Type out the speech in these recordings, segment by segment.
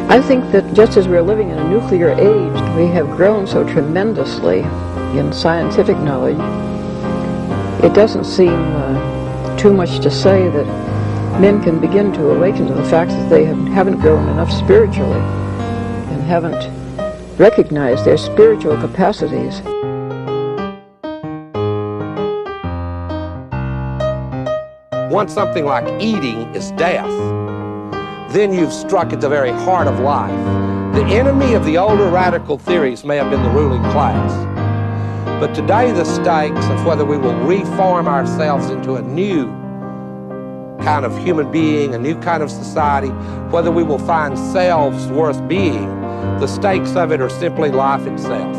I think that just as we're living in a nuclear age, we have grown so tremendously in scientific knowledge, it doesn't seem too much to say that men can begin to awaken to the fact that they haven't grown enough spiritually and haven't recognized their spiritual capacities. Once something like eating is death, then you've struck at the very heart of life. The enemy of the older radical theories may have been the ruling class, but today the stakes of whether we will reform ourselves into a new kind of human being, a new kind of society, whether we will find selves worth being, the stakes of it are simply life itself.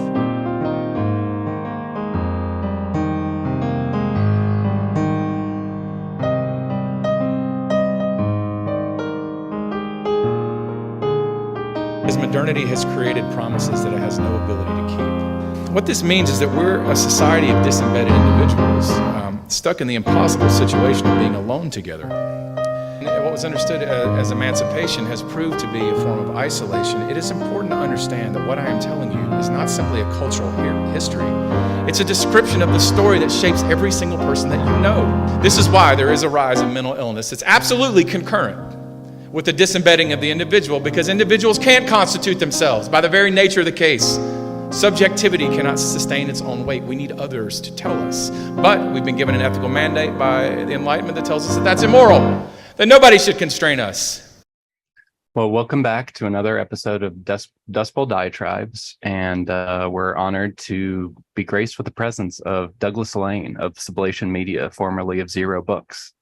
As modernity has created promises that it has no ability to keep. What this means is that we're a society of disembedded individuals, stuck in the impossible situation of being alone together. And what was understood as emancipation has proved to be a form of isolation. It is important to understand that what I am telling you is not simply a cultural history. It's a description of the story that shapes every single person that you know. This is why there is a rise in mental illness. It's absolutely concurrent with the disembedding of the individual, because individuals can't constitute themselves by the very nature of the case. Subjectivity cannot sustain its own weight. We need others to tell us. But we've been given an ethical mandate by the Enlightenment that tells us that that's immoral, that nobody should constrain us. Well, welcome back to another episode of Dustbowl Diatribes, and we're honored to be graced with the presence of Douglas Lain of Sublation Media, formerly of Zero Books.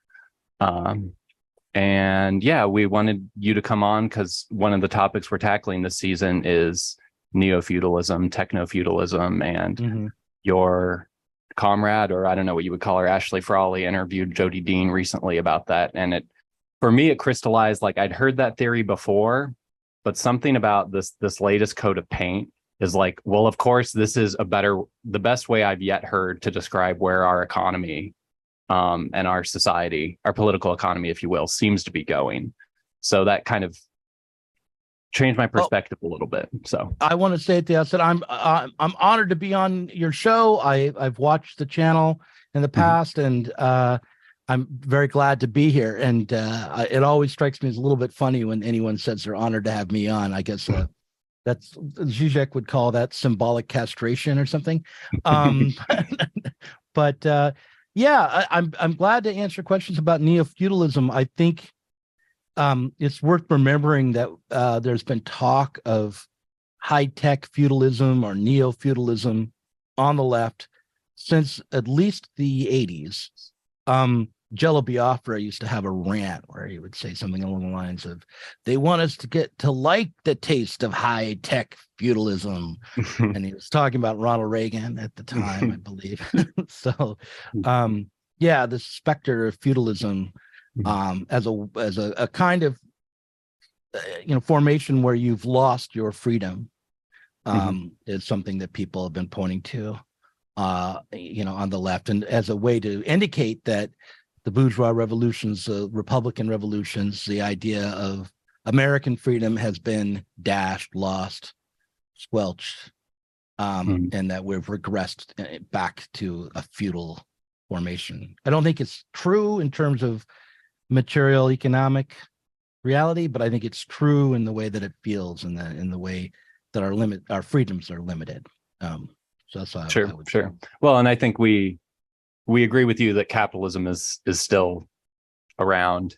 And yeah, we wanted you to come on because one of the topics we're tackling this season is Neofeudalism, techno-feudalism, and your comrade, or I don't know what you would call her, Ashley Frawley, interviewed Jody Dean recently about that. And for me, it crystallized, like I'd heard that theory before, but something about this latest coat of paint is like, well, of course, this is the best way I've yet heard to describe where our economy and our society, our political economy, if you will, seems to be going. So that kind of changed my perspective a little bit. So I want to say at the outset, I'm honored to be on your show. I've watched the channel in the past, and I'm very glad to be here. And it always strikes me as a little bit funny when anyone says they're honored to have me on. I guess that's Zizek would call that symbolic castration or something. But yeah, I'm glad to answer questions about neo-feudalism. I think it's worth remembering that there's been talk of high-tech feudalism or neo-feudalism on the left since at least the 80s. Jello Biafra used to have a rant where he would say something along the lines of, they want us to get to like the taste of high-tech feudalism. And he was talking about Ronald Reagan at the time, I believe. So, yeah, the specter of feudalism as a kind of formation where you've lost your freedom is something that people have been pointing to on the left, and as a way to indicate that the bourgeois revolutions, Republican revolutions, the idea of American freedom has been dashed, lost, squelched, and that we've regressed back to a feudal formation. I don't think it's true in terms of material economic reality, but I think it's true in the way that it feels, and in the way that our freedoms are limited. So that's how I would say. Well, and I think we agree with you that capitalism is still around,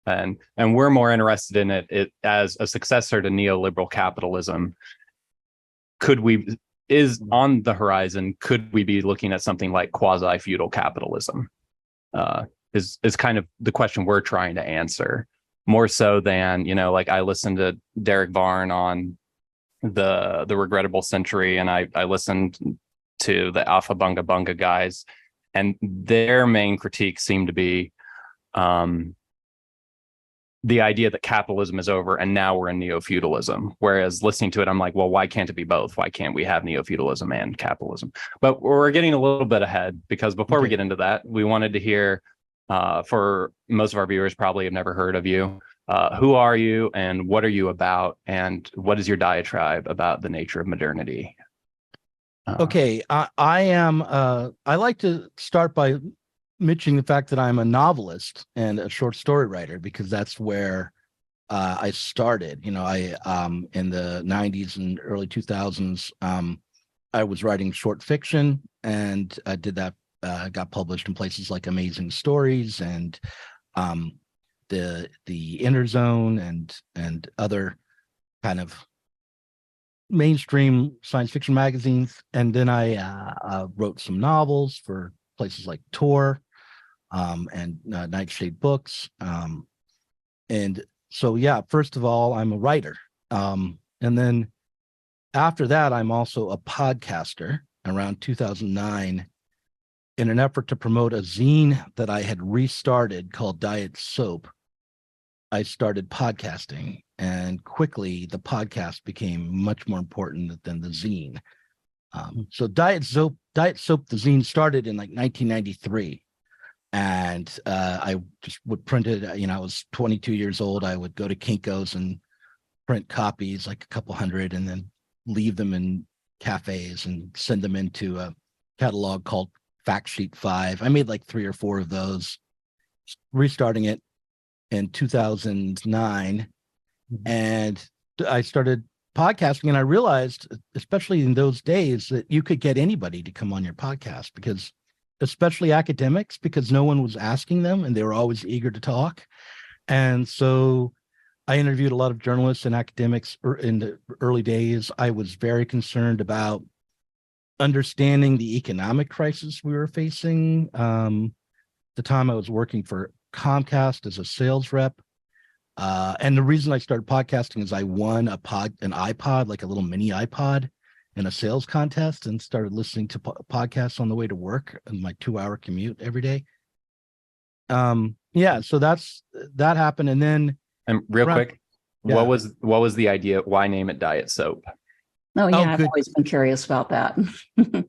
and we're more interested in it as a successor to neoliberal capitalism. Is on the horizon, could we be looking at something like quasi-feudal capitalism? Is kind of the question we're trying to answer, more so than, like I listened to Derek Varn on the Regrettable Century, and I listened to the Alpha Bunga Bunga guys, and their main critique seemed to be the idea that capitalism is over and now we're in neo-feudalism. Whereas listening to it, I'm like, well, why can't it be both? Why can't we have neo-feudalism and capitalism? But we're getting a little bit ahead, because before we get into that, we wanted to hear, for most of our viewers probably have never heard of you. Who are you, and what are you about, and what is your diatribe about the nature of modernity? Okay, I am. I like to start by mentioning the fact that I'm a novelist and a short story writer, because that's where I started. I in the '90s and early 2000s, I was writing short fiction, and I did that. Got published in places like Amazing Stories and the Inner Zone and other kind of mainstream science fiction magazines. And then I wrote some novels for places like Tor and Nightshade Books. And so, yeah, first of all, I'm a writer. And then after that, I'm also a podcaster. Around 2009, in an effort to promote a zine that I had restarted called Diet Soap, I started podcasting, and quickly the podcast became much more important than the zine. So Diet Soap, the zine started in like 1993. And I just would print it. I was 22 years old. I would go to Kinko's and print copies, like a couple hundred, and then leave them in cafes and send them into a catalog called Fact Sheet 5. I made like 3 or 4 of those, restarting it in 2009. And I started podcasting, and I realized, especially in those days, that you could get anybody to come on your podcast, because especially academics, because no one was asking them and they were always eager to talk. And so I interviewed a lot of journalists and academics in the early days. I was very concerned about understanding the economic crisis we were facing. The time I was working for Comcast as a sales rep. And the reason I started podcasting is I won an iPod, like a little mini iPod, in a sales contest, and started listening to podcasts on the way to work in my 2-hour commute every day. Yeah, so that happened. And then real quick, yeah. what was the idea? Why name it Diet Soap? Oh, yeah, I've good. always been curious about that.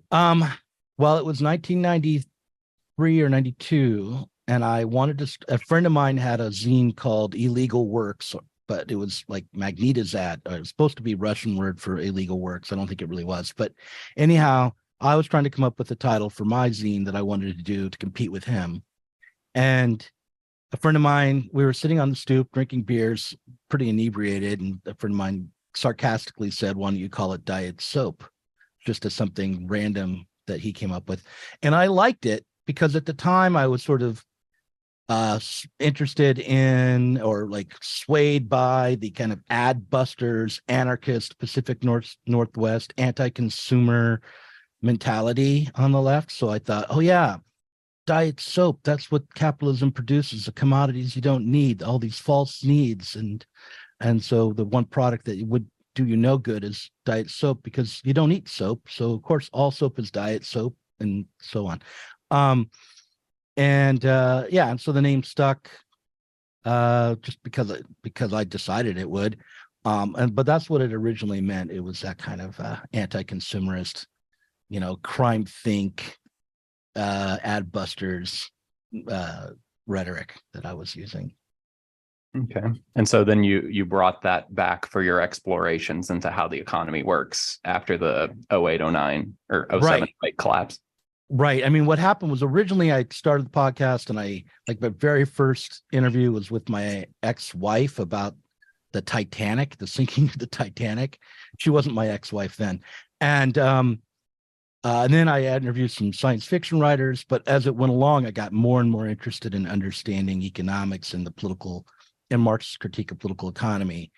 Well, it was 1993 or 92, and I wanted to. A friend of mine had a zine called Illegal Works, but it was like Magnitizat. It was supposed to be Russian word for illegal works. I don't think it really was. But anyhow, I was trying to come up with a title for my zine that I wanted to do to compete with him. And a friend of mine, we were sitting on the stoop drinking beers, pretty inebriated, and a friend of mine sarcastically said, "Why don't you call it Diet Soap?" Just as something random that he came up with. And I liked it because at the time I was sort of interested in, or like swayed by, the kind of ad busters, anarchist, Pacific Northwest, anti-consumer mentality on the left. So I thought, oh yeah, Diet Soap, that's what capitalism produces, the commodities you don't need, all these false needs. And so the one product that would do you no good is Diet Soap, because you don't eat soap. So of course all soap is Diet Soap, and so on. And so the name stuck just because I decided it would. But that's what it originally meant. It was that kind of anti-consumerist, crime think, ad busters rhetoric that I was using. Okay. And so then you brought that back for your explorations into how the economy works after the 08, 09 or 07 Right. collapse. Right. I mean, what happened was, originally I started the podcast, and my very first interview was with my ex-wife about the Titanic, the sinking of the Titanic. She wasn't my ex-wife then. And then I interviewed some science fiction writers, but as it went along, I got more and more interested in understanding economics and the political and Marx's critique of political economy.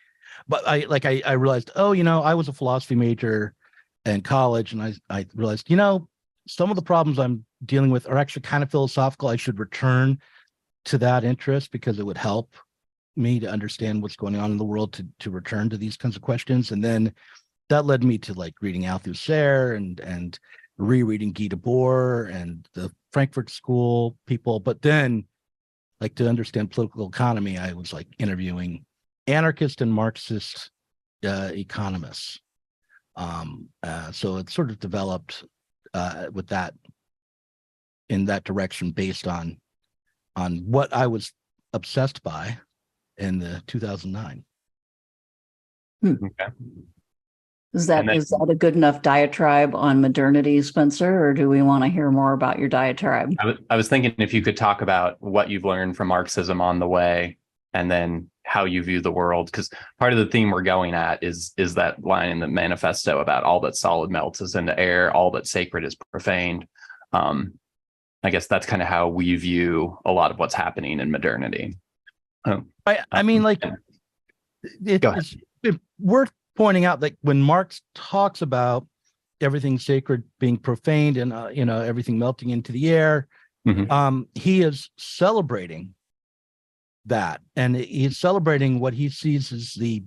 But I realized, I was a philosophy major in college, and I realized, some of the problems I'm dealing with are actually kind of philosophical. I should return to that interest, because it would help me to understand what's going on in the world, to return to these kinds of questions. And then that led me to like reading Althusser and rereading Guy Debord and the Frankfurt School people. But then, like, to understand political economy, I was like interviewing anarchist and Marxist economists. So it sort of developed with that, in that direction, based on what I was obsessed by, in the 2009. Okay. Is that a good enough diatribe on modernity, Spencer, or do we want to hear more about your diatribe? I was thinking if you could talk about what you've learned from Marxism on the way, and then how you view the world, because part of the theme we're going at is that line in the manifesto about all that solid melts is into air, all that sacred is profaned. I guess that's kind of how we view a lot of what's happening in modernity. I mean, like, it's worth pointing out that when Marx talks about everything sacred being profaned and everything melting into the air, he is celebrating that, and he's celebrating what he sees as the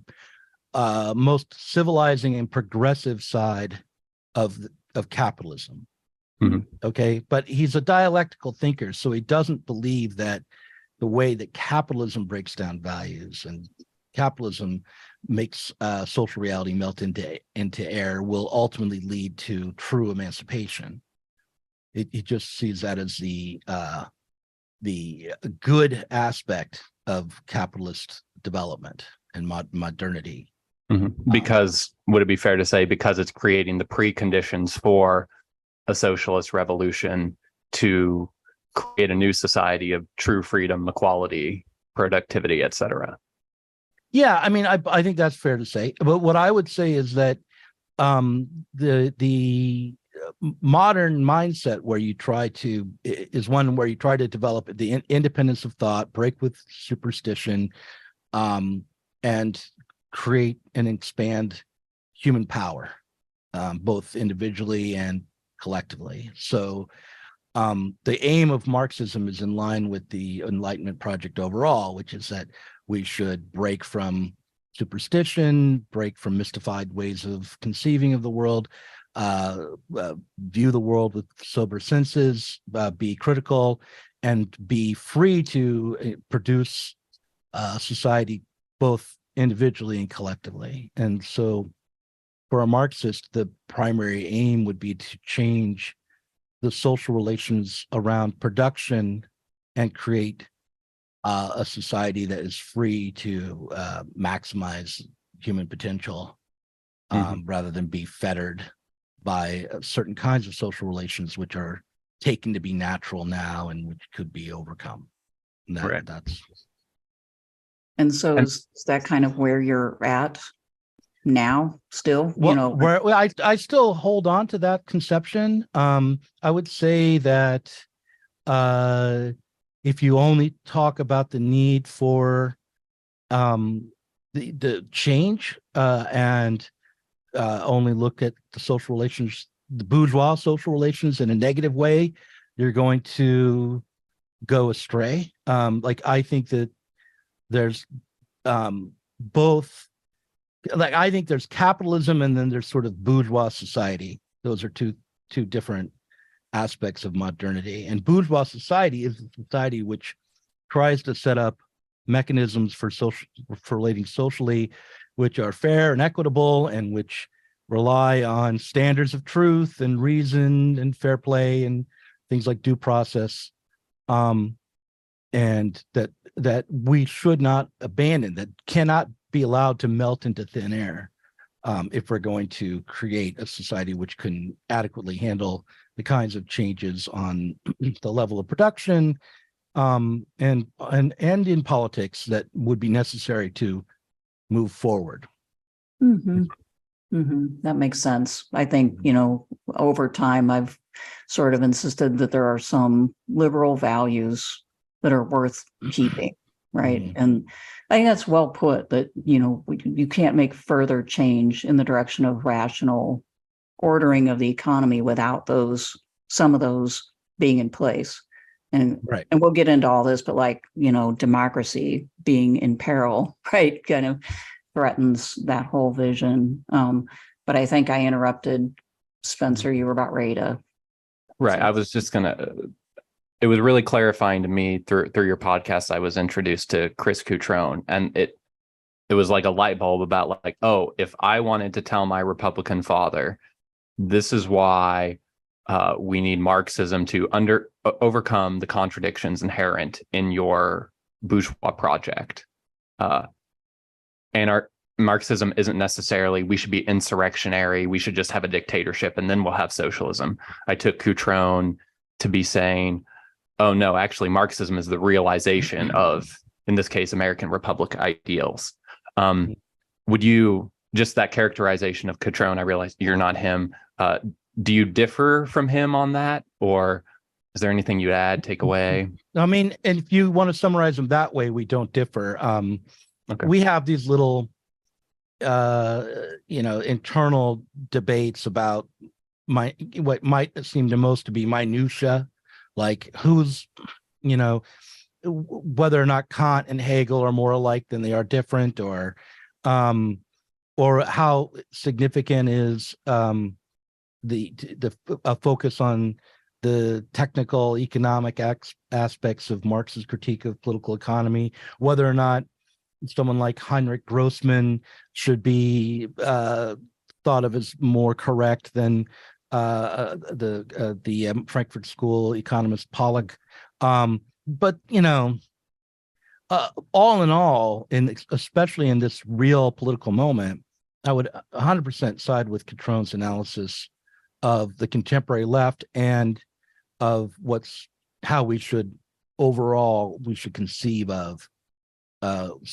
most civilizing and progressive side of capitalism. Okay, but he's a dialectical thinker, so he doesn't believe that the way that capitalism breaks down values and capitalism makes social reality melt into air will ultimately lead to true emancipation. He just sees that as the good aspect of capitalist development and modernity. Because would it be fair to say because it's creating the preconditions for a socialist revolution to create a new society of true freedom, equality, productivity, etc.? Yeah, I mean, I think that's fair to say. But what I would say is that the modern mindset is one where you try to develop the independence of thought, break with superstition, and create and expand human power, both individually and collectively. So the aim of Marxism is in line with the Enlightenment project overall, which is that we should break from superstition, break from mystified ways of conceiving of the world, view the world with sober senses, be critical, and be free to produce society both individually and collectively. And so for a Marxist, the primary aim would be to change the social relations around production and create a society that is free to maximize human potential rather than be fettered by certain kinds of social relations which are taken to be natural now and which could be overcome. And so is that kind of where you're at now still? Well, I still hold on to that conception. I would say that if you only talk about the need for the change and only look at the social relations, the bourgeois social relations in a negative way, you're going to go astray. I think that there's both. I think there's capitalism and then there's sort of bourgeois society. Those are two different aspects of modernity. And bourgeois society is a society which tries to set up mechanisms for relating socially, which are fair and equitable and which rely on standards of truth and reason and fair play and things like due process, and that we should not abandon, that cannot be allowed to melt into thin air if we're going to create a society which can adequately handle the kinds of changes on the level of production and in politics that would be necessary to move forward. That makes sense. I think, over time, I've sort of insisted that there are some liberal values that are worth keeping, right? And I think that's well put, that, you can't make further change in the direction of rational ordering of the economy without some of those being in place. And we'll get into all this, but democracy being in peril, right, kind of threatens that whole vision. But I think I interrupted Spencer. You were about ready to. Right. I was just it was really clarifying to me through your podcast. I was introduced to Chris Cutrone, and it was like a light bulb about if I wanted to tell my Republican father, this is why we need Marxism to overcome the contradictions inherent in your bourgeois project. uh, Marxism isn't necessarily we should be insurrectionary, we should just have a dictatorship and then we'll have socialism. I took Coutron to be saying, oh no, actually Marxism is the realization of, in this case, American Republic ideals. Would you, just that characterization of Coutron, I realize you're not him, do you differ from him on that, or is there anything you add, take away? I mean, and if you want to summarize them that way, we don't differ. Okay. We have these little internal debates about what might seem to most to be minutia, like who's, whether or not Kant and Hegel are more alike than they are different, or how significant is the focus on the technical economic aspects of Marx's critique of political economy, whether or not someone like Heinrich Grossman should be thought of as more correct than the Frankfurt School economist Pollock. But all in all, especially in this real political moment, I would 100% side with Coutron's analysis of the contemporary left and of how we should conceive of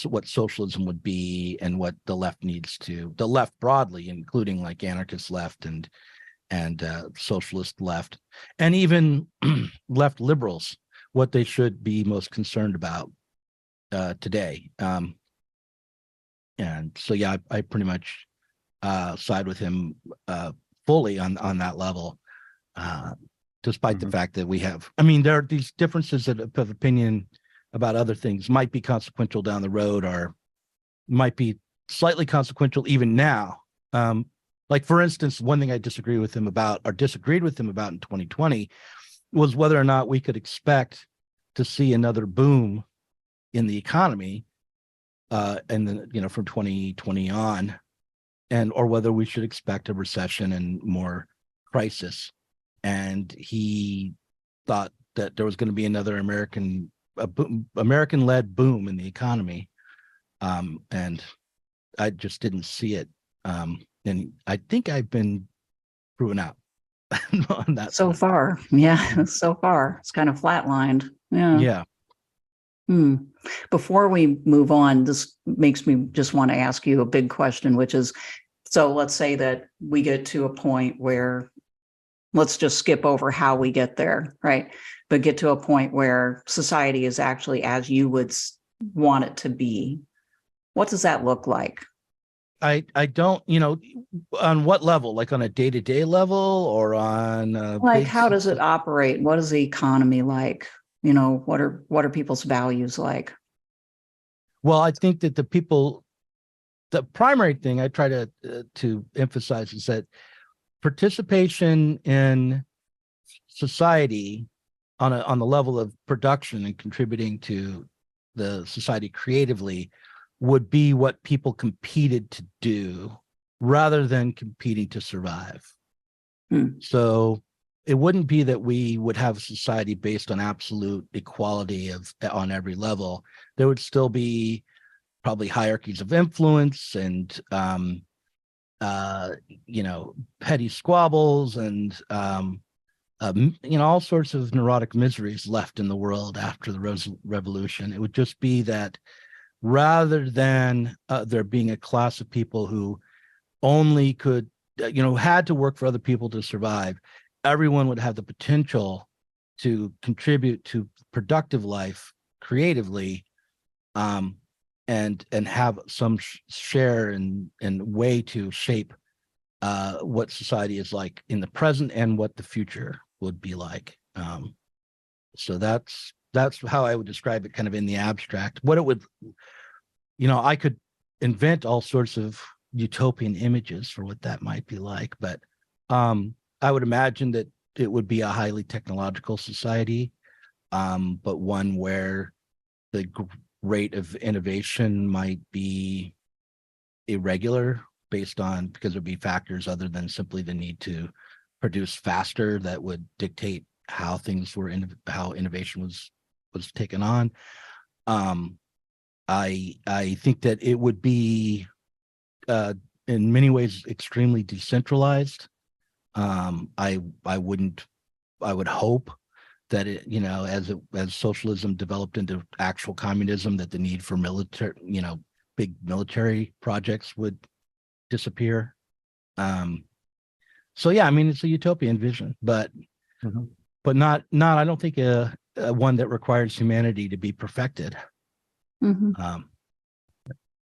what socialism would be, and what the left broadly, including like anarchist left and socialist left, and even left liberals, what they should be most concerned about today. And so, yeah, I pretty much side with him fully on that level, despite the fact that there are these differences of opinion about other things might be consequential down the road, or might be slightly consequential even now. Like, for instance, one thing I disagreed with him about in 2020 was whether or not we could expect to see another boom in the economy and then, from 2020 on, or whether we should expect a recession and more crisis. And he thought that there was going to be another American-led boom in the economy, and I just didn't see it. And I think I've been proven out on that. So far, yeah, so far it's kind of flatlined. Yeah. Before we move on, this makes me just want to ask you a big question, which is, so let's say that we get to a point where, let's just skip over how we get there, right? But get to a point where society is actually as you would want it to be. What does that look like? I don't, on what level? Like on a day-to-day level, or on how does it operate? What is the economy like? What are people's values like? Well, I think that the primary thing I try to emphasize is that participation in society on the level of production and contributing to the society creatively would be what people competed to do rather than competing to survive. So it wouldn't be that we would have a society based on absolute equality on every level. There would still be probably hierarchies of influence and petty squabbles and all sorts of neurotic miseries left in the world after the revolution. It would just be that rather than there being a class of people who only could, had to work for other people to survive, everyone would have the potential to contribute to productive life creatively, and have some share and way to shape what society is like in the present and what the future would be like. So that's how I would describe it, kind of in the abstract. What it would, I could invent all sorts of utopian images for what that might be like, but I would imagine that it would be a highly technological society, but one where the rate of innovation might be irregular because there'd be factors other than simply the need to produce faster that would dictate how things were how innovation was taken on. I think that it would be in many ways extremely decentralized. I would hope that it, as socialism developed into actual communism, that the need for military, big military projects would disappear. So yeah, I mean, it's a utopian vision, but not I don't think a one that requires humanity to be perfected. And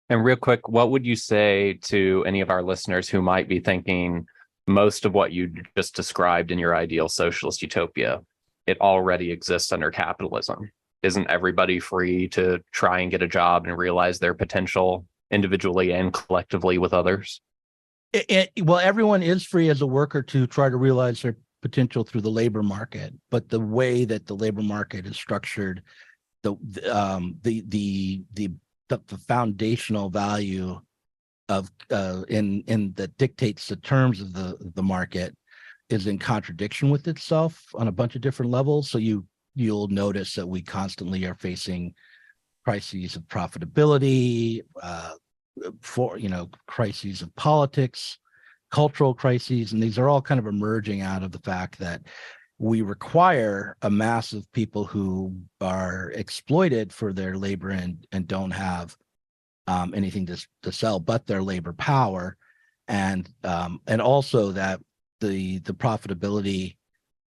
real quick, what would you say to any of our listeners who might be thinking most of what you just described in your ideal socialist utopia, it already exists under capitalism? Isn't everybody free to try and get a job and realize their potential individually and collectively with others? Well, everyone is free as a worker to try to realize their potential through the labor market, but the way that the labor market is structured, the foundational value of in that dictates the terms of the market is in contradiction with itself on a bunch of different levels. So you'll notice that we constantly are facing crises of profitability, crises of politics, cultural crises, and these are all kind of emerging out of the fact that we require a mass of people who are exploited for their labor and don't have anything to sell but their labor power, and also that the profitability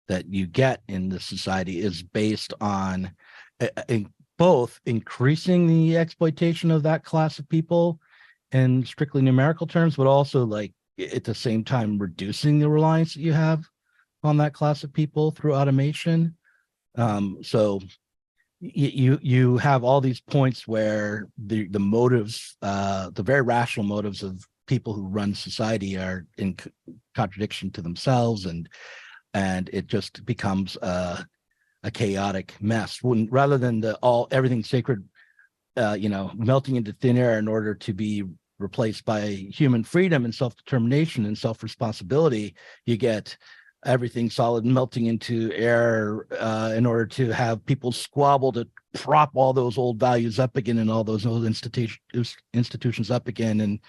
that you get in the society is based on both increasing the exploitation of that class of people in strictly numerical terms, but also like at the same time reducing the reliance that you have on that class of people through automation. So you have all these points where the motives, the very rational motives of people who run society are in contradiction to themselves, and it just becomes a chaotic mess. Rather than everything sacred, melting into thin air in order to be replaced by human freedom and self-determination and self-responsibility, you get everything solid melting into air in order to have people squabble to prop all those old values up again and all those old institutions up again, and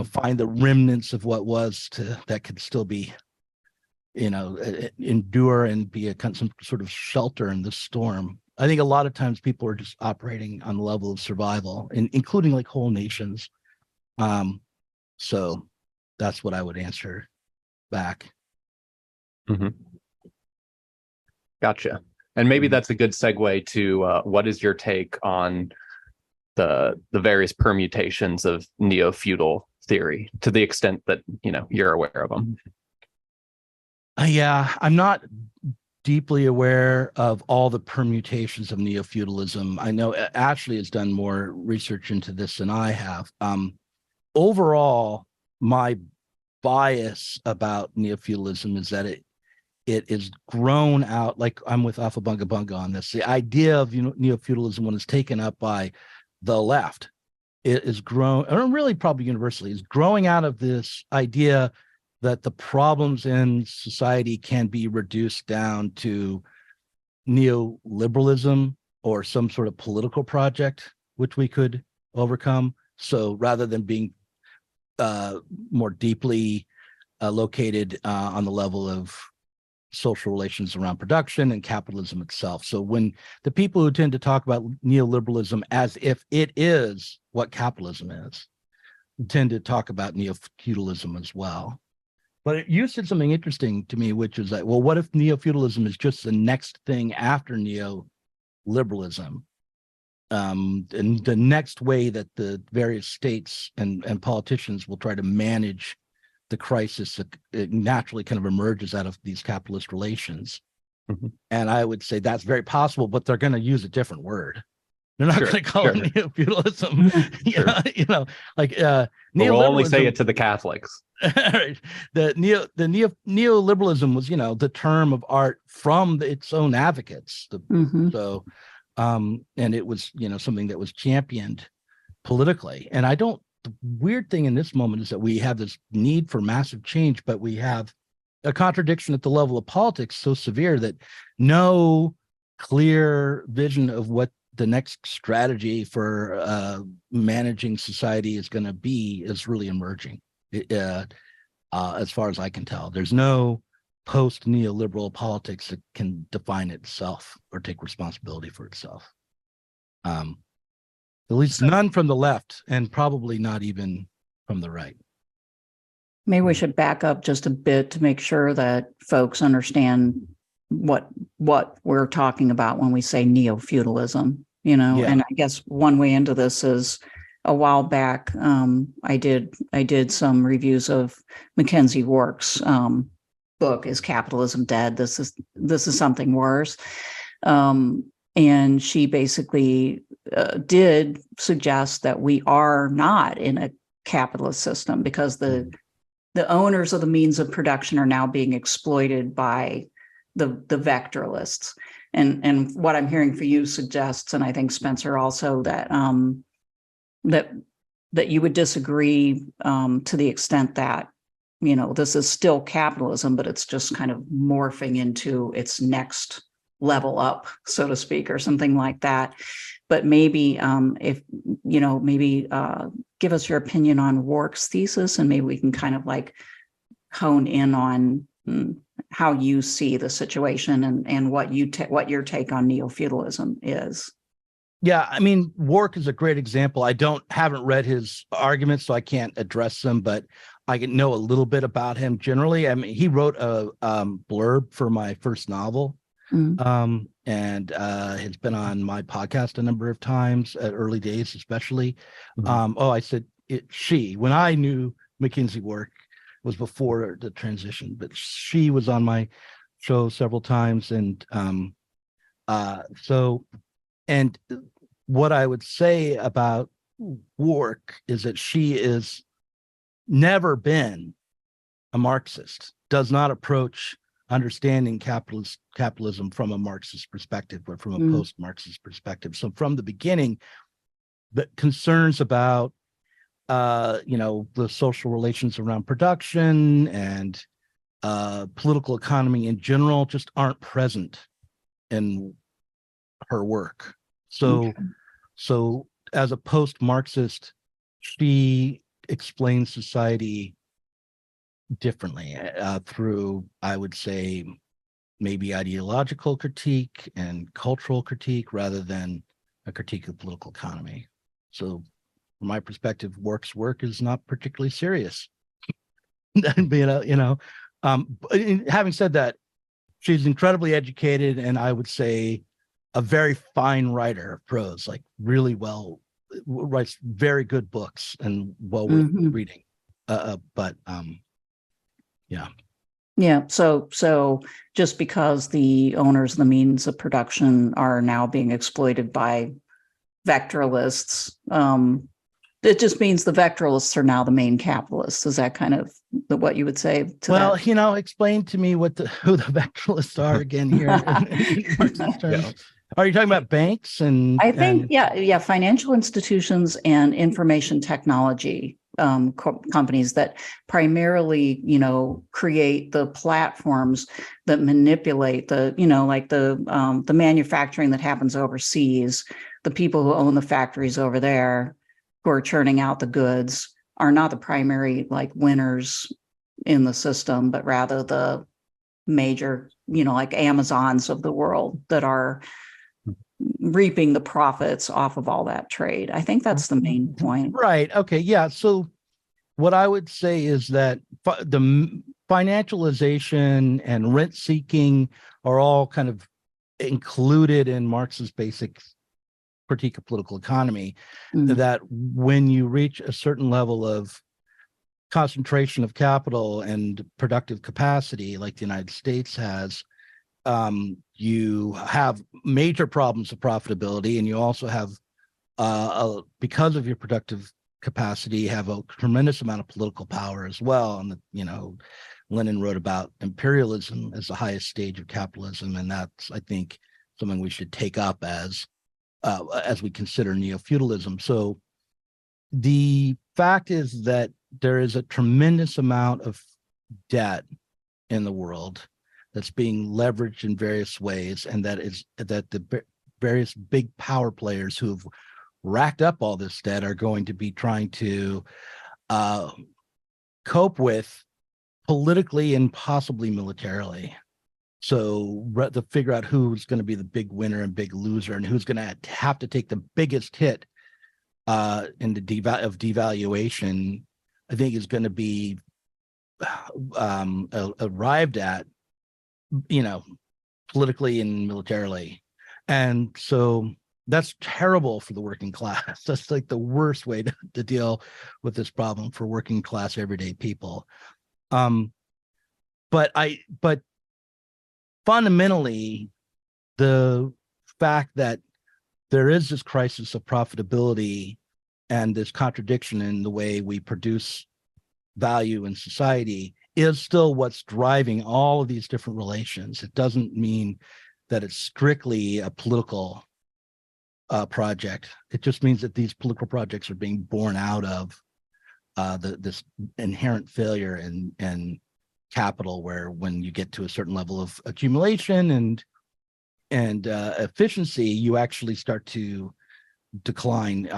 find the remnants of what was that could still be endure and be some sort of shelter in the storm. I think a lot of times people are just operating on the level of survival, including like whole nations. So that's what I would answer back. Gotcha. And maybe that's a good segue to what is your take on the various permutations of neo-feudal theory, to the extent that you're aware of them? Yeah, I'm not deeply aware of all the permutations of neo-feudalism. I know Ashley has done more research into this than I have. Overall, my bias about neo-feudalism is that it is grown out, like I'm with Alpha Bunga Bunga on this. The idea of neo-feudalism, when it's taken up by the left, it is grown, or really probably universally, is growing out of this idea that the problems in society can be reduced down to neoliberalism or some sort of political project which we could overcome. So rather than being more deeply located on the level of social relations around production and capitalism itself. So when the people who tend to talk about neoliberalism as if it is what capitalism is, tend to talk about neo-feudalism as well. But you said something interesting to me, which is like, well, what if neo-feudalism is just the next thing after neoliberalism? And the next way that the various states and politicians will try to manage the crisis that it naturally kind of emerges out of these capitalist relations. And I would say that's very possible, but they're going to use a different word. They're not going to call it neo-feudalism. We'll only say it to the Catholics. Right. The neoliberalism was, the term of art from its own advocates. So, and it was, something that was championed politically. And the weird thing in this moment is that we have this need for massive change, but we have a contradiction at the level of politics so severe that no clear vision of what the next strategy for managing society is going to be is really emerging. As far as I can tell, there's no post neoliberal politics that can define itself or take responsibility for itself. At least none from the left, and probably not even from the right. Maybe we should back up just a bit to make sure that folks understand what we're talking about when we say neo-feudalism, you know. Yeah. And I guess one way into this is a while back, I did some reviews of Mackenzie Wark's book, Is Capitalism Dead? This is something worse. And she basically did suggest that we are not in a capitalist system because the owners of the means of production are now being exploited by the vectorialists. And what I'm hearing for you suggests, and I think Spencer also, that that you would disagree to the extent that, you know, this is still capitalism, but it's just kind of morphing into its next level up, so to speak, or something like that. But maybe if, you know, maybe give us your opinion on Wark's thesis, and maybe we can kind of like hone in on how you see the situation and what your take on neo-feudalism is. Yeah, I mean, Wark is a great example. Haven't read his arguments, so I can't address them, but I can know a little bit about him generally. I mean, he wrote a blurb for my first novel, and has been on my podcast a number of times at early days, especially. I said she, when I knew Mackenzie Wark was before the transition, but she was on my show several times. And and what I would say about Wark is that she is never been a Marxist, does not approach understanding capitalism from a Marxist perspective, but from a post-Marxist perspective. So from the beginning, the concerns about the social relations around production and political economy in general just aren't present in her work. So as a post-Marxist, she explains society differently through, I would say, maybe ideological critique and cultural critique rather than a critique of political economy. So from my perspective, Wark's work is not particularly serious. Having said that, she's incredibly educated, and I would say a very fine writer of prose, like really well, writes very good books and well worth reading. Yeah. So just because the owners of the means of production are now being exploited by vectorialists, it just means the vectorialists are now the main capitalists. Is that kind of what you would say to that? Well, explain to me who the vectorialists are again here. In Marxist terms. Are you talking about banks and? I think, financial institutions and information technology companies that primarily, create the platforms that manipulate the manufacturing that happens overseas. The people who own the factories over there, who are churning out the goods, are not the primary winners in the system, but rather the major, like Amazons of the world that are reaping the profits off of all that trade. I think that's the main point. Right. Okay. Yeah. So what I would say is that the financialization and rent seeking are all kind of included in Marx's basic critique of political economy, that when you reach a certain level of concentration of capital and productive capacity like the United States has, you have major problems of profitability, and you also have, because of your productive capacity, have a tremendous amount of political power as well. And Lenin wrote about imperialism as the highest stage of capitalism, and that's, I think, something we should take up as we consider neo-feudalism. So the fact is that there is a tremendous amount of debt in the world that's being leveraged in various ways, and that the various big power players who have racked up all this debt are going to be trying to cope with politically and possibly militarily. So to figure out who's going to be the big winner and big loser, and who's going to have to take the biggest hit in the devaluation, I think is going to be arrived at, politically and militarily. And so that's terrible for the working class. That's like the worst way to deal with this problem for working class everyday people. But fundamentally, the fact that there is this crisis of profitability and this contradiction in the way we produce value in society is still what's driving all of these different relations. It doesn't mean that it's strictly a political project. It just means that these political projects are being born out of this inherent failure in capital, where when you get to a certain level of accumulation and efficiency, you actually start to decline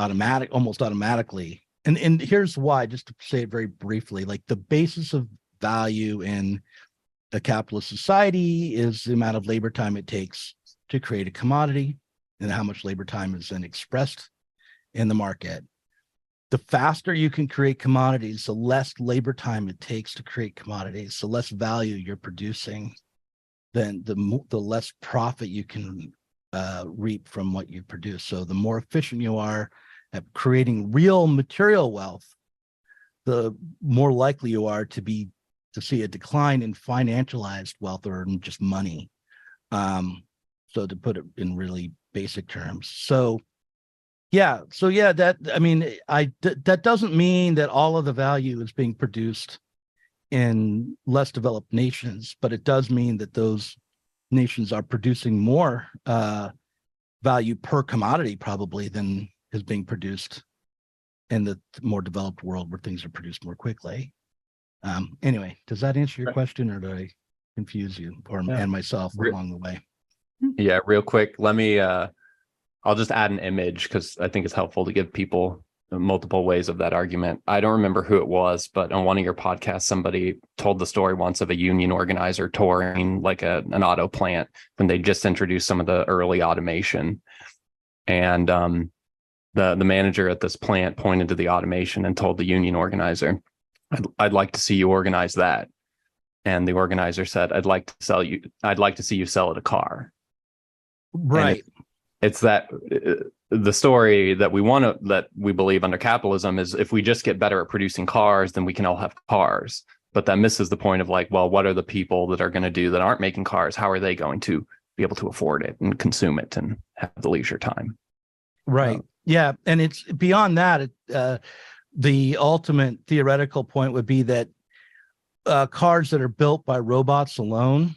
almost automatically. And here's why, just to say it very briefly, like the basis of value in a capitalist society is the amount of labor time it takes to create a commodity and how much labor time is then expressed in the market. The faster you can create commodities, the less labor time it takes to create commodities, the less value you're producing, then the less profit you can reap from what you produce. So the more efficient you are at creating real material wealth, the more likely you are to see a decline in financialized wealth or in just money. So to put it in really basic terms. So that doesn't mean that all of the value is being produced in less developed nations, but it does mean that those nations are producing more value per commodity probably than is being produced in the more developed world, where things are produced more quickly. Anyway, does that answer your question, or did I confuse you and myself along the way? Yeah, real quick, let me I'll just add an image because I think it's helpful to give people multiple ways of that argument. I don't remember who it was, but on one of your podcasts, somebody told the story once of a union organizer touring like an auto plant when they just introduced some of the early automation. And the manager at this plant pointed to the automation and told the union organizer, I'd like to see you organize that. And the organizer said, I'd like to see you sell it a car. Right. It's that the story that we believe under capitalism is if we just get better at producing cars, then we can all have cars. But that misses the point of like, well, what are the people that are going to do that aren't making cars? How are they going to be able to afford it and consume it and have the leisure time? Right. Yeah. And it's beyond that. The ultimate theoretical point would be that cars that are built by robots alone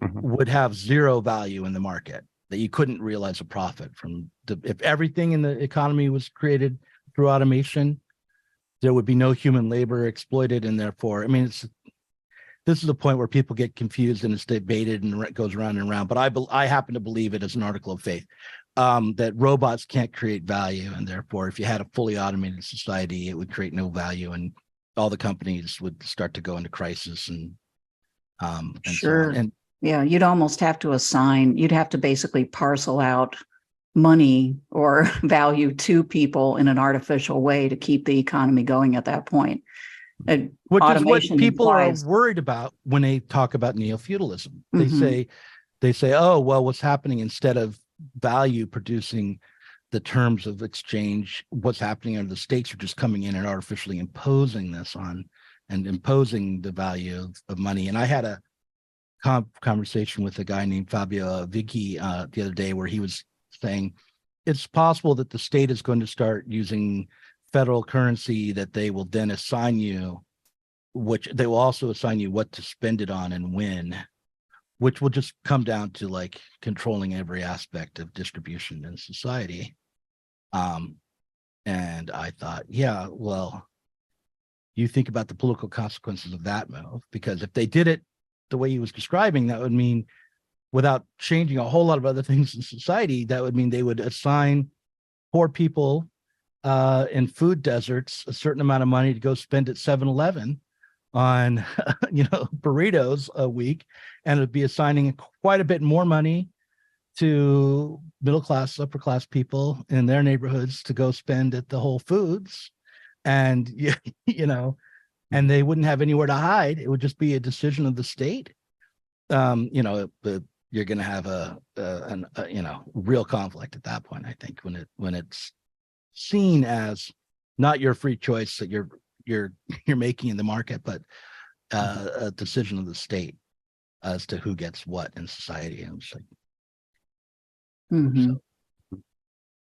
would have zero value in the market, that you couldn't realize a profit from. If everything in the economy was created through automation, there would be no human labor exploited, and therefore, this is a point where people get confused and it's debated and it goes round and round. But I happen to believe it as an article of faith, that robots can't create value, and therefore, if you had a fully automated society, it would create no value, and all the companies would start to go into crisis and sure. So on. And yeah, you'd almost have to basically parcel out money or value to people in an artificial way to keep the economy going at that point. Which is what people are worried about when they talk about neo-feudalism. They say, oh, well, what's happening, instead of value producing the terms of exchange, what's happening are the states are just coming in and artificially imposing this on and imposing the value of money. And I had a conversation with a guy named Fabio Vicky the other day, where he was saying it's possible that the state is going to start using federal currency that they will then assign you, which they will also assign you what to spend it on and when, which will just come down to like controlling every aspect of distribution in society. And I thought, yeah, well, you think about the political consequences of that move, because if they did it the way he was describing, that would mean without changing a whole lot of other things in society, that would mean they would assign poor people in food deserts a certain amount of money to go spend at 7-Eleven on burritos a week, and it'd be assigning quite a bit more money to middle class, upper class people in their neighborhoods to go spend at the Whole Foods, and and they wouldn't have anywhere to hide. It would just be a decision of the state. You're going to have a real conflict at that point, I think, when it's seen as not your free choice that you're making in the market, but a decision of the state as to who gets what in society. And it's like, Mm-hmm.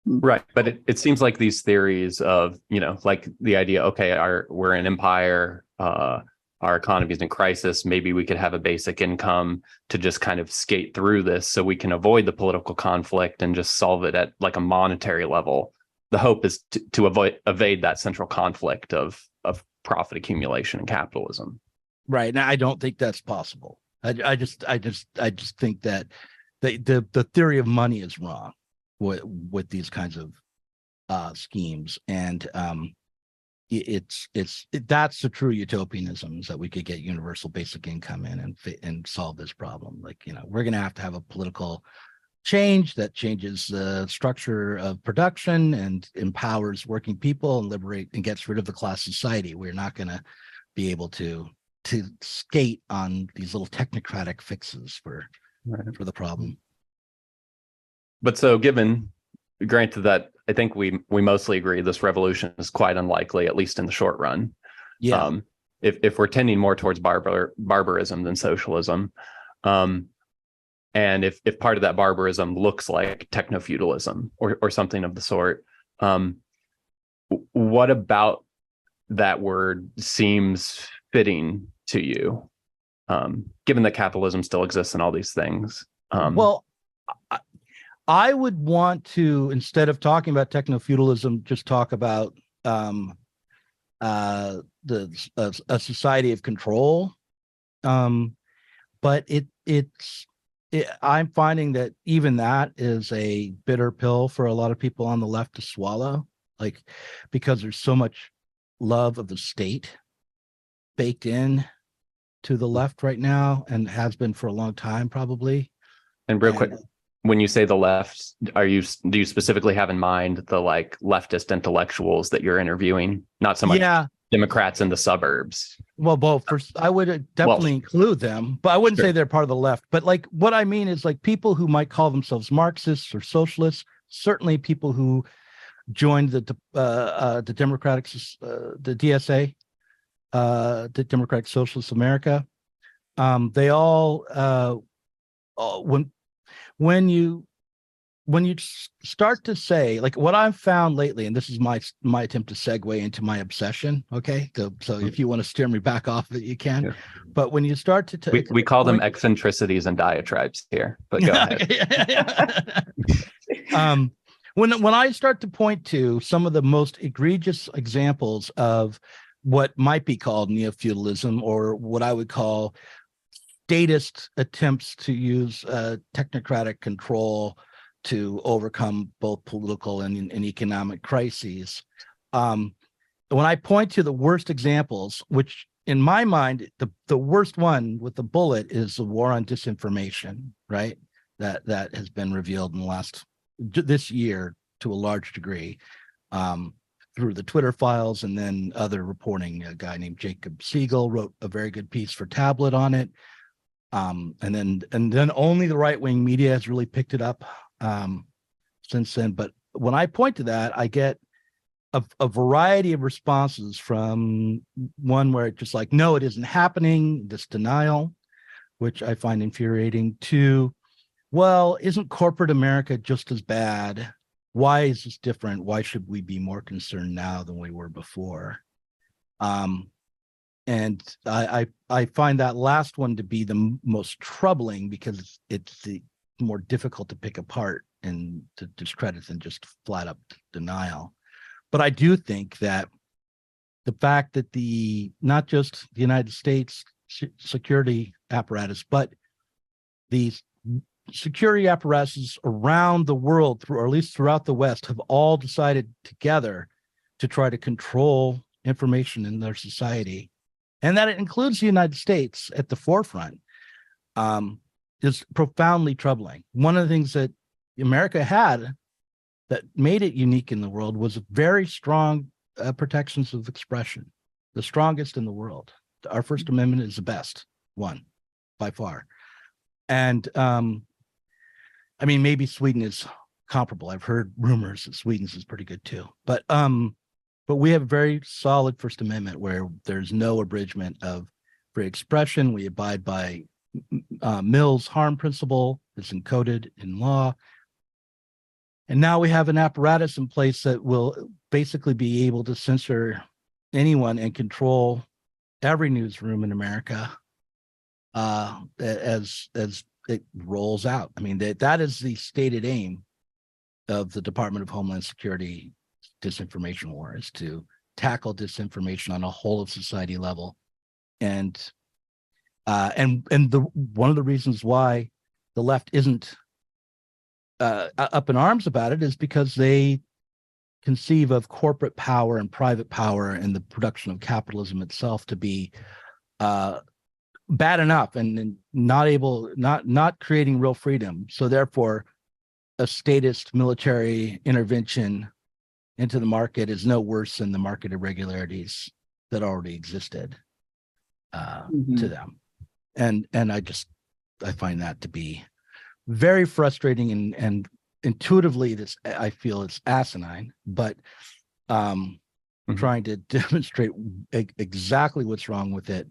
Right. But it seems like these theories of, like the idea, okay, we're an empire, our economy is in crisis, maybe we could have a basic income to just kind of skate through this so we can avoid the political conflict and just solve it at like a monetary level. The hope is to evade that central conflict of profit accumulation and capitalism. Right. Now, I don't think that's possible. I just think that the theory of money is wrong with these kinds of schemes, and that's the true utopianism, is that we could get universal basic income in and solve this problem. Like, we're going to have a political change that changes the structure of production and empowers working people and liberate and gets rid of the class society. We're not going to be able to skate on these little technocratic fixes for the problem. But so granted that I think we mostly agree this revolution is quite unlikely, at least in the short run. Yeah. If we're tending more towards barbarism than socialism, and if part of that barbarism looks like techno-feudalism or something of the sort, what about that word seems fitting to you, given that capitalism still exists and all these things? Well, I would want to, instead of talking about techno-feudalism, just talk about a society of control. But I'm finding that even that is a bitter pill for a lot of people on the left to swallow, like, because there's so much love of the state baked in to the left right now, and has been for a long time, probably. And real quick, when you say the left, do you specifically have in mind the like leftist intellectuals that you're interviewing? Not so much Democrats in the suburbs. Well, both. First, I would definitely include them, but I wouldn't say they're part of the left. But like, what I mean is like people who might call themselves Marxists or socialists. Certainly, people who joined the Democratic, the DSA, the Democratic Socialist America. They all when you start to say, like, what I've found lately, and this is my attempt to segue into my obsession. Okay, so if you want to steer me back off of it, you can. Yeah. But when you start to we call them eccentricities and diatribes here. But go ahead. When I start to point to some of the most egregious examples of what might be called neo-feudalism, or what I would call statist attempts to use technocratic control to overcome both political and economic crises. When I point to the worst examples, which in my mind, the worst one with the bullet is the war on disinformation, right? That has been revealed in this year to a large degree through the Twitter files and then other reporting. A guy named Jacob Siegel wrote a very good piece for Tablet on it. And then only the right-wing media has really picked it up since then. But when I point to that, I get a variety of responses, from one where it's just like, no, it isn't happening, this denial, which I find infuriating, to, well, isn't corporate America just as bad? Why is this different? Why should we be more concerned now than we were before? And I find that last one to be the most troubling, because it's the more difficult to pick apart and to discredit than just flat up denial. But I do think that the fact that not just the United States security apparatus, but these security apparatuses around the world, or at least throughout the West, have all decided together to try to control information in their society, and that it includes the United States at the forefront, is profoundly troubling. One of the things that America had that made it unique in the world was very strong protections of expression, the strongest in the world. Our First Amendment is the best one by far. And I mean, maybe Sweden is comparable. I've heard rumors that Sweden's is pretty good too. But we have a very solid First Amendment where there's no abridgment of free expression. We abide by Mill's harm principle. It's encoded in law. And now we have an apparatus in place that will basically be able to censor anyone and control every newsroom in America as it rolls out. I mean, that is the stated aim of the Department of Homeland Security disinformation war, is to tackle disinformation on a whole of society level. And one of the reasons why the left isn't up in arms about it is because they conceive of corporate power and private power and the production of capitalism itself to be bad enough and not creating real freedom. So therefore, a statist military intervention into the market is no worse than the market irregularities that already existed to them. And I find that to be very frustrating and intuitively I feel it's asinine, but trying to demonstrate exactly what's wrong with it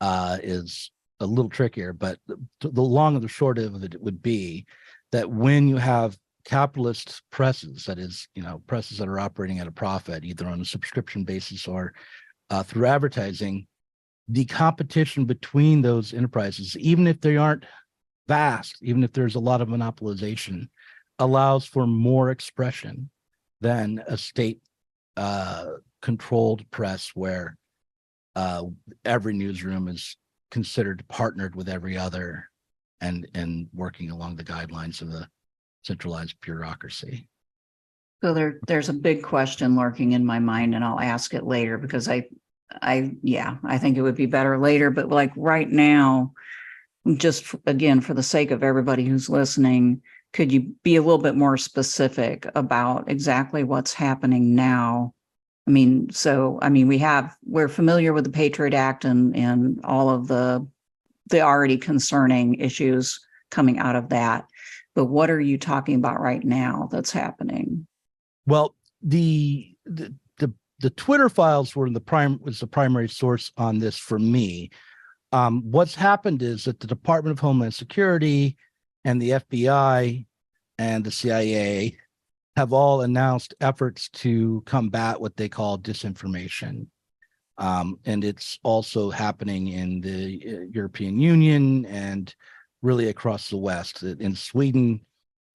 is a little trickier. But the long and the short of it would be that when you have capitalist presses, that is, presses that are operating at a profit, either on a subscription basis or through advertising, the competition between those enterprises, even if they aren't vast, even if there's a lot of monopolization, allows for more expression than a state controlled press where every newsroom is considered partnered with every other and working along the guidelines of the centralized bureaucracy. So there's a big question lurking in my mind, and I'll ask it later because I think it would be better later. But like right now, just again, for the sake of everybody who's listening, could you be a little bit more specific about exactly what's happening now? We're familiar with the Patriot Act and all of the already concerning issues coming out of that. But what are you talking about right now that's happening? Well, the Twitter files was the primary source on this for me. What's happened is that the Department of Homeland Security and the FBI and the CIA have all announced efforts to combat what they call disinformation. And it's also happening in the European Union and really across the West. In Sweden,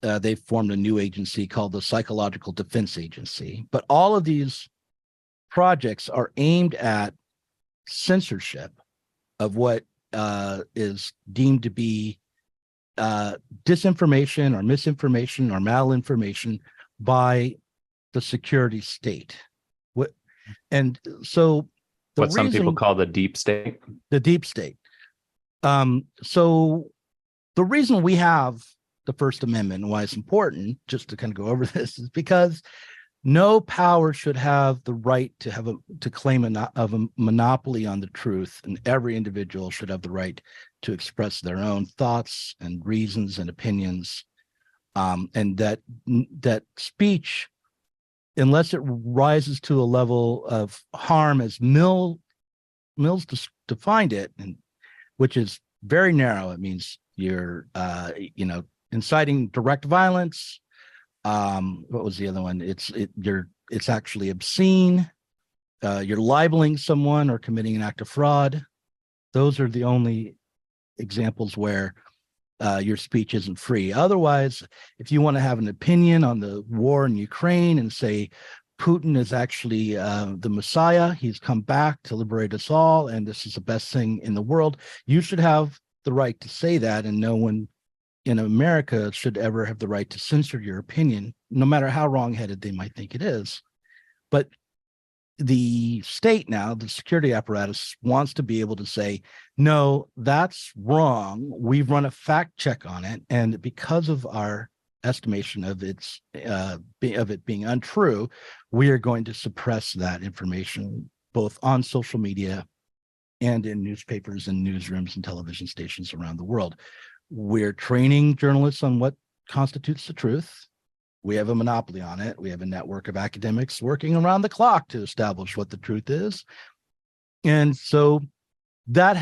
they've formed a new agency called the Psychological Defense Agency. But all of these projects are aimed at censorship of what is deemed to be disinformation or misinformation or malinformation by the security state. And so what some people call the deep state. The deep state. So the reason we have the First Amendment and why it's important, just to kind of go over this, is because no power should have the right to claim a monopoly on the truth, and every individual should have the right to express their own thoughts and reasons and opinions, and that speech, unless it rises to a level of harm as Mills defined it, and which is very narrow. It means you're inciting direct violence. What was the other one? It's actually obscene. You're libeling someone or committing an act of fraud. Those are the only examples where your speech isn't free. Otherwise, if you want to have an opinion on the war in Ukraine and say Putin is actually the Messiah, he's come back to liberate us all, and this is the best thing in the world, you should have the right to say that, and no one in America should ever have the right to censor your opinion, no matter how wrong-headed they might think it is. But the state now, the security apparatus, wants to be able to say, no, that's wrong. We've run a fact check on it, and because of our estimation of it being untrue, we are going to suppress that information both on social media and in newspapers and newsrooms and television stations around the world. We're training journalists on what constitutes the truth. We have a monopoly on it. We have a network of academics working around the clock to establish what the truth is. And so that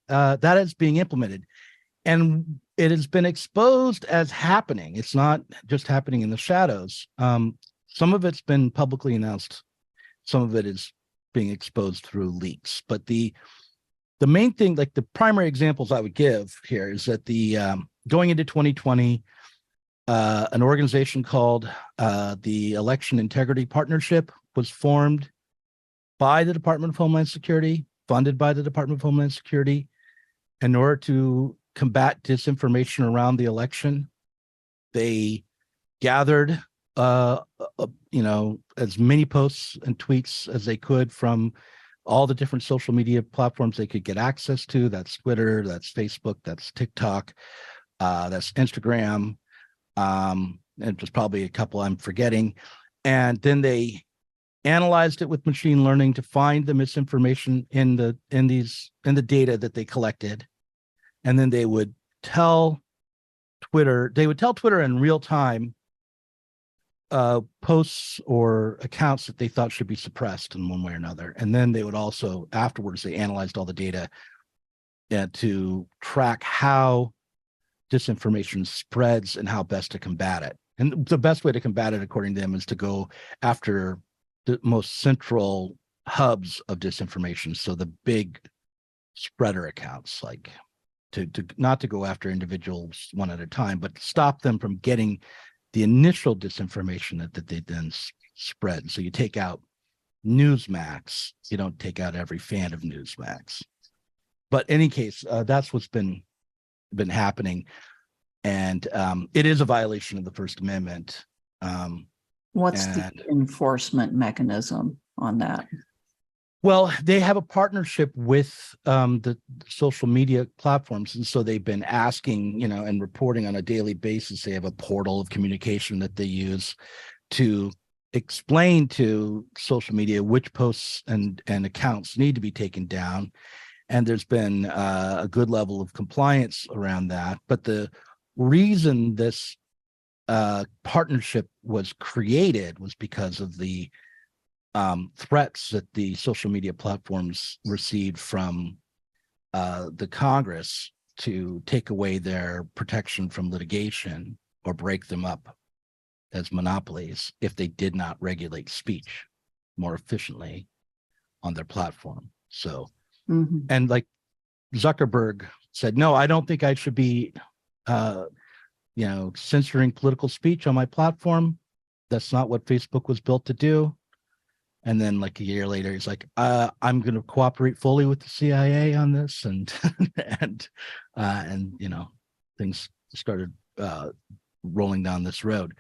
is being implemented. And it has been exposed as happening. It's not just happening in the shadows. Some of it's been publicly announced. Some of it is being exposed through leaks. But the main thing, like the primary examples I would give here, is that going into 2020, an organization called the Election Integrity Partnership was formed by the Department of Homeland Security, funded by the Department of Homeland Security, in order to combat disinformation around the election. They gathered, as many posts and tweets as they could from all the different social media platforms they could get access to. That's Twitter, that's Facebook, that's TikTok, that's Instagram, and there's probably a couple I'm forgetting. And then they analyzed it with machine learning to find the misinformation in the data that they collected. And then they would tell Twitter in real time posts or accounts that they thought should be suppressed in one way or another. And then they would also, afterwards, they analyzed all the data to track how disinformation spreads and how best to combat it. And the best way to combat it, according to them, is to go after the most central hubs of disinformation. So the big spreader accounts, like to not to go after individuals one at a time, but stop them from getting the initial disinformation that they then spread. So you take out Newsmax. You don't take out every fan of Newsmax. But in any case, that's what's been happening. And it is a violation of the First Amendment. What's the enforcement mechanism on that? Well, they have a partnership with the social media platforms. And so they've been asking, and reporting on a daily basis. They have a portal of communication that they use to explain to social media which posts and accounts need to be taken down. And there's been a good level of compliance around that. But the reason this partnership was created was because of the threats that the social media platforms received from the Congress to take away their protection from litigation or break them up as monopolies if they did not regulate speech more efficiently on their platform. So, and like Zuckerberg said, no, I don't think I should be, censoring political speech on my platform. That's not what Facebook was built to do. And then like a year later, he's like, I'm going to cooperate fully with the CIA on this. And, things started rolling down this road.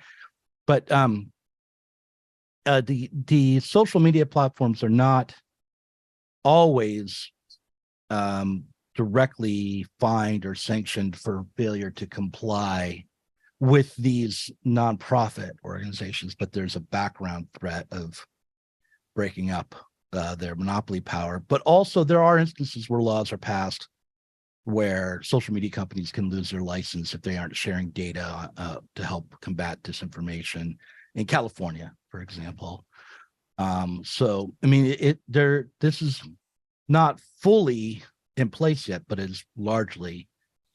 But the social media platforms are not always directly fined or sanctioned for failure to comply with these nonprofit organizations, but there's a background threat of breaking up their monopoly power. But also there are instances where laws are passed where social media companies can lose their license if they aren't sharing data to help combat disinformation in California, for example. So, I mean, this is not fully in place yet, but is largely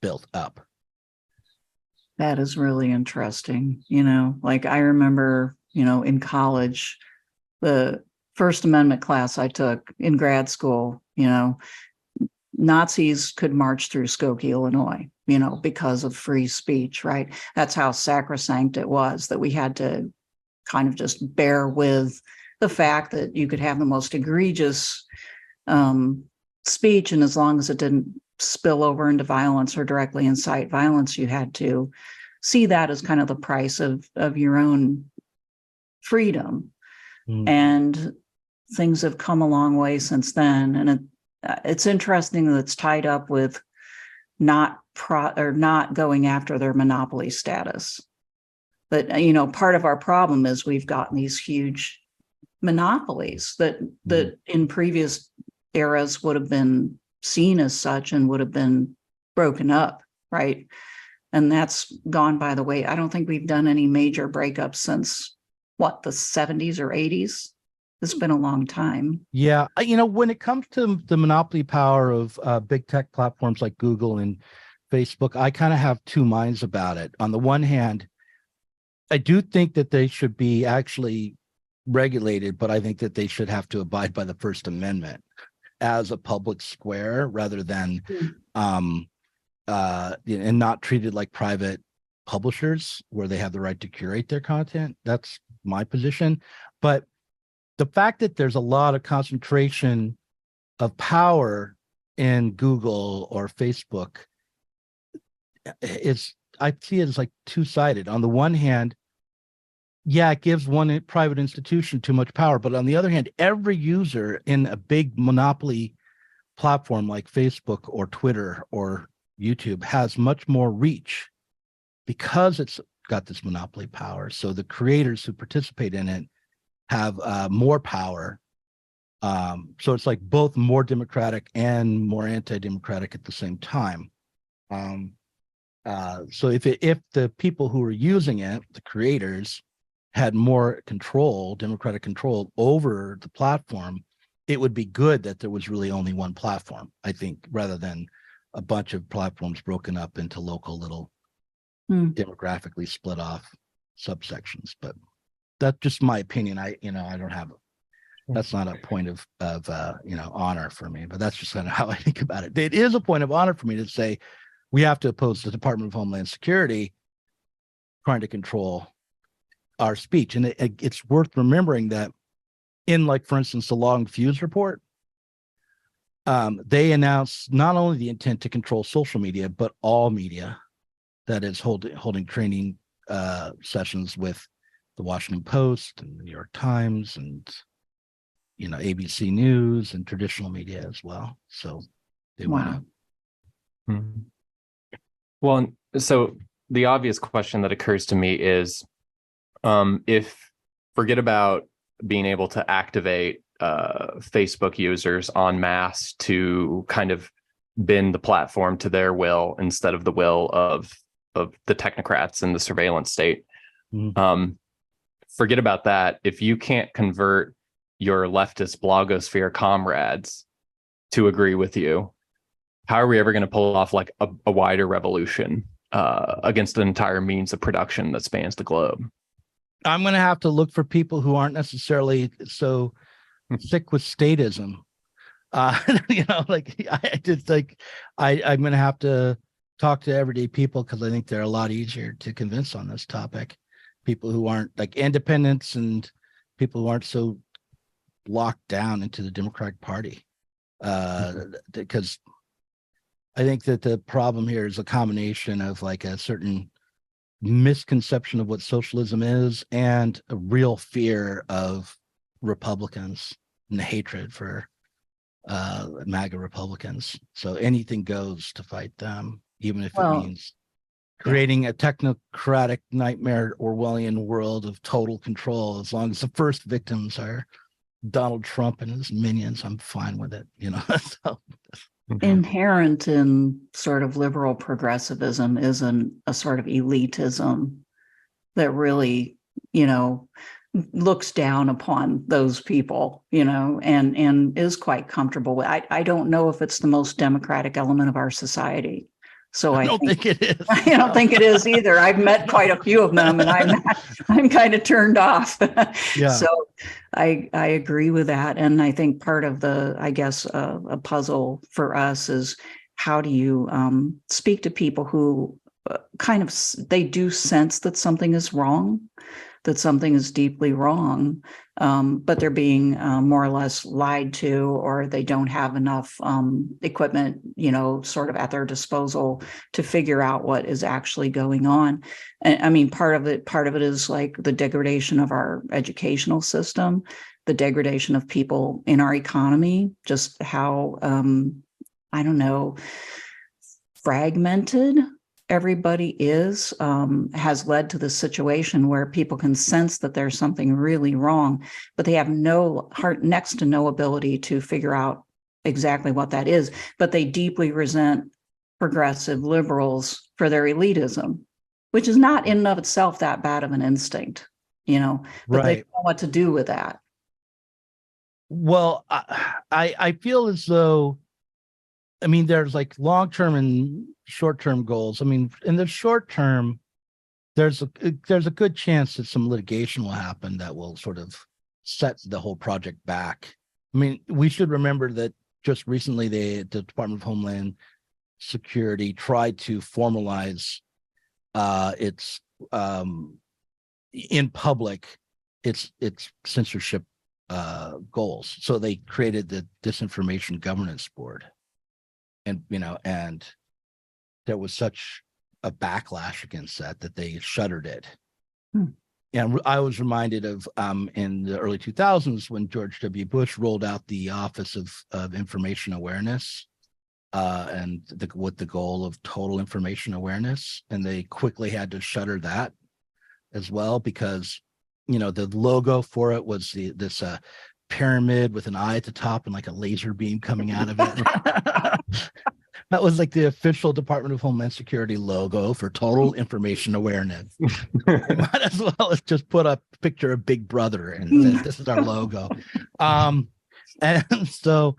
built up. That is really interesting. Like I remember, in college, the First Amendment class I took in grad school, Nazis could march through Skokie, Illinois, because of free speech, right? That's how sacrosanct it was, that we had to kind of just bear with the fact that you could have the most egregious speech, and as long as it didn't spill over into violence or directly incite violence, you had to see that as kind of the price of your own freedom. And things have come a long way since then. And it's interesting that it's tied up with not going after their monopoly status. But, part of our problem is we've gotten these huge monopolies that in previous eras would have been seen as such and would have been broken up, right? And that's gone by the way. I don't think we've done any major breakups since, the 70s or 80s? It's been a long time. Yeah. When it comes to the monopoly power of big tech platforms like Google and Facebook, I kind of have two minds about it. On the one hand, I do think that they should be actually regulated, but I think that they should have to abide by the First Amendment as a public square rather than and not treated like private publishers where they have the right to curate their content. That's my position. But the fact that there's a lot of concentration of power in Google or Facebook I see it as like two-sided. On the one hand, it gives one private institution too much power. But on the other hand, every user in a big monopoly platform like Facebook or Twitter or YouTube has much more reach because it's got this monopoly power. So the creators who participate in it have more power. So it's like both more democratic and more anti-democratic at the same time. So if the people who are using it, the creators, had more control, democratic control over the platform, it would be good that there was really only one platform, I think, rather than a bunch of platforms broken up into local little demographically split off subsections. But that's just my opinion. I don't have that's not a point of honor for me, but that's just kind of how I think about it. It is a point of honor for me to say we have to oppose the Department of Homeland Security trying to control our speech. And it's worth remembering that in, like, for instance, the Long Fuse report, they announced not only the intent to control social media, but all media, that is holding training sessions with the Washington Post and the New York Times and, ABC News and traditional media as well. So they want to. Well, so the obvious question that occurs to me is, if forget about being able to activate Facebook users en masse to kind of bend the platform to their will instead of the will of the technocrats and the surveillance state. Forget about that. If you can't convert your leftist blogosphere comrades to agree with you, how are we ever going to pull off like a wider revolution against an entire means of production that spans the globe? I'm going to have to look for people who aren't necessarily so sick with statism. I'm going to have to talk to everyday people because I think they're a lot easier to convince on this topic. People who aren't like independents and people who aren't so locked down into the Democratic Party. Because I think that the problem here is a combination of like a certain misconception of what socialism is and a real fear of Republicans and hatred for MAGA Republicans. So anything goes to fight them, even if it means creating a technocratic nightmare Orwellian world of total control. As long as the first victims are Donald Trump and his minions, I'm fine with it. So. Inherent in sort of liberal progressivism is a sort of elitism that really, looks down upon those people, and is quite comfortable with. I don't know if it's the most democratic element of our society. So I don't think it is. I don't think it is either. I've met quite a few of them, and I'm kind of turned off. Yeah. So I agree with that, and I think part of a puzzle for us is how do you speak to people who they do sense that something is wrong, that something is deeply wrong, but they're being more or less lied to, or they don't have enough equipment, sort of at their disposal to figure out what is actually going on. And I mean, part of it is like the degradation of our educational system, the degradation of people in our economy, just how, I don't know, fragmented everybody is, has led to this situation where people can sense that there's something really wrong, but they have next to no ability to figure out exactly what that is. But they deeply resent progressive liberals for their elitism, which is not in and of itself that bad of an instinct, but they don't know what to do with that. Well, I feel as though, I mean, there's like long-term and short-term goals. I mean, in the short term, there's a good chance that some litigation will happen that will sort of set the whole project back. I mean, we should remember that just recently the Department of Homeland Security tried to formalize its in public its censorship goals. So they created the Disinformation Governance Board. And there was such a backlash against that they shuttered it. And I was reminded of in the early 2000s when George W. Bush rolled out the Office of Information Awareness, and with the goal of total information awareness, and they quickly had to shutter that as well because the logo for it was this pyramid with an eye at the top and like a laser beam coming out of it. That was like the official Department of Homeland Security logo for total information awareness. You might as well as just put a picture of Big Brother and say, this is our logo. And so,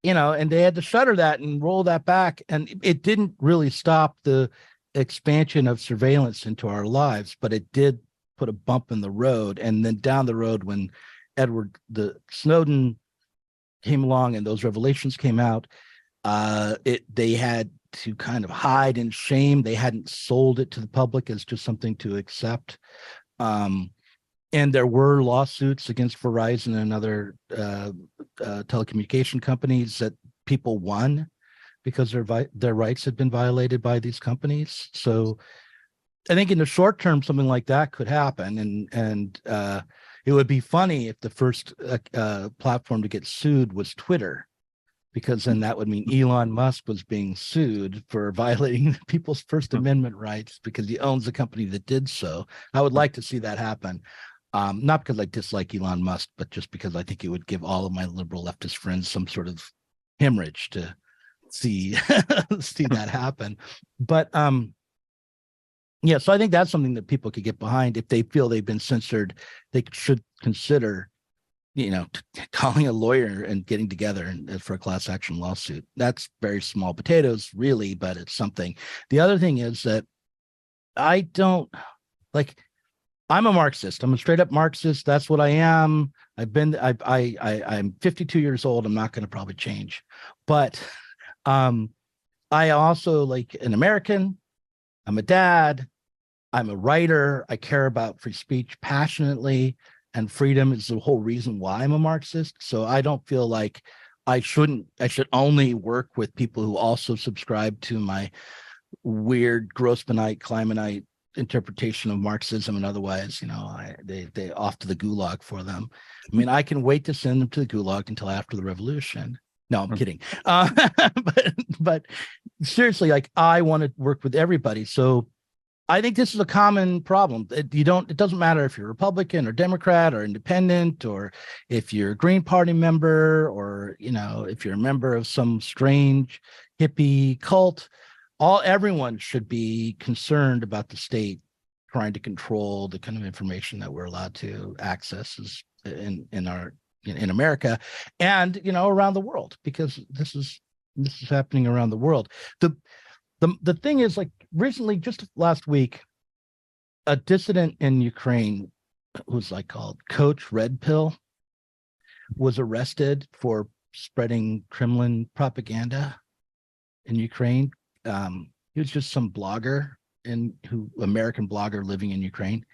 and they had to shutter that and roll that back. And it didn't really stop the expansion of surveillance into our lives, but it did put a bump in the road. And then down the road, when the Snowden came along and those revelations came out, they had to kind of hide in shame. They hadn't sold it to the public as just something to accept. And there were lawsuits against Verizon and other telecommunication companies that people won because their rights had been violated by these companies. So I think in the short term, something like that could happen. And it would be funny if the first platform to get sued was Twitter, because then that would mean Elon Musk was being sued for violating people's First Amendment rights because he owns the company that did so. I would like to see that happen. Not because I dislike Elon Musk, but just because I think it would give all of my liberal leftist friends some sort of hemorrhage to see see that happen. But yeah, so I think that's something that people could get behind. If they feel they've been censored, they should consider calling a lawyer and getting together for a class action lawsuit. That's very small potatoes, really, but it's something. The other thing is that I'm a Marxist. I'm a straight up Marxist. That's what I am. I'm 52 years old. I'm not going to probably change, but I also like an American. I'm a dad. I'm a writer. I care about free speech passionately. And freedom is the whole reason why I'm a Marxist. So I don't feel like I should only work with people who also subscribe to my weird Grossmanite, Kleimanite interpretation of Marxism, and otherwise, they off to the gulag for them. I mean, I can wait to send them to the gulag until after the revolution. No, I'm kidding. But seriously, like I want to work with everybody. So I think this is a common problem. It doesn't matter if you're Republican or Democrat or independent, or if you're a Green Party member, or, if you're a member of some strange hippie cult. Everyone should be concerned about the state trying to control the kind of information that we're allowed to access in America and, around the world, because this is happening around the world. The thing is, like, recently, just last week, a dissident in Ukraine who's called Coach Red Pill was arrested for spreading Kremlin propaganda in Ukraine. He was just some blogger American blogger living in Ukraine.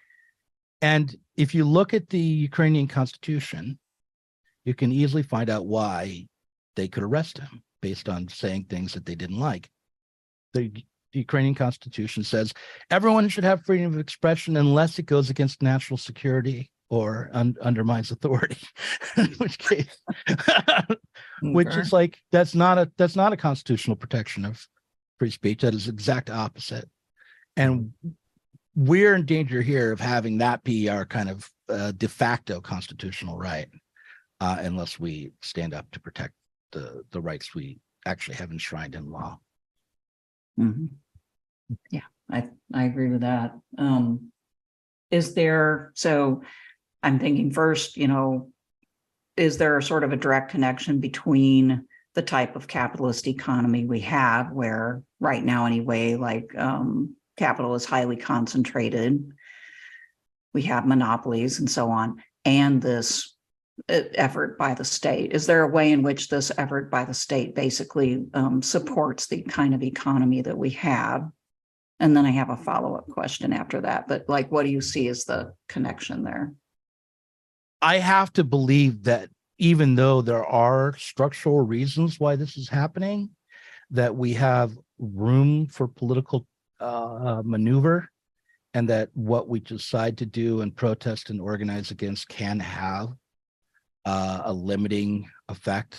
And if you look at the Ukrainian constitution, you can easily find out why they could arrest him based on saying things that they didn't like. The Ukrainian constitution says everyone should have freedom of expression unless it goes against national security or undermines authority. In which case, which is like that's not a constitutional protection of free speech. That is the exact opposite. And we're in danger here of having that be our kind of de facto constitutional right, unless we stand up to protect the rights we actually have enshrined in law. Mm-hmm. Yeah, I agree with that. Is there, so I'm thinking first, is there sort of a direct connection between the type of capitalist economy we have, where right now anyway, like capital is highly concentrated, we have monopolies and so on, and this effort by the state? Is there a way in which this effort by the state basically supports the kind of economy that we have? And then I have a follow-up question after that, but like, what do you see as the connection there? I have to believe that even though there are structural reasons why this is happening, that we have room for political maneuver, and that what we decide to do and protest and organize against can have a limiting effect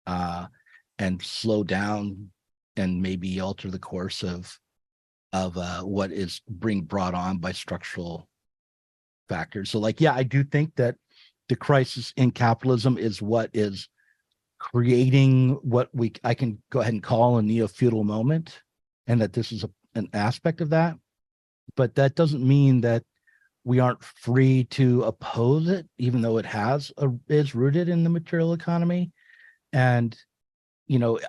and slow down and maybe alter the course of what is being brought on by structural factors. So like, yeah, I do think that the crisis in capitalism is what is creating what I can go ahead and call a neo-feudal moment, and that this is an aspect of that. But that doesn't mean that we aren't free to oppose it, even though it is rooted in the material economy. And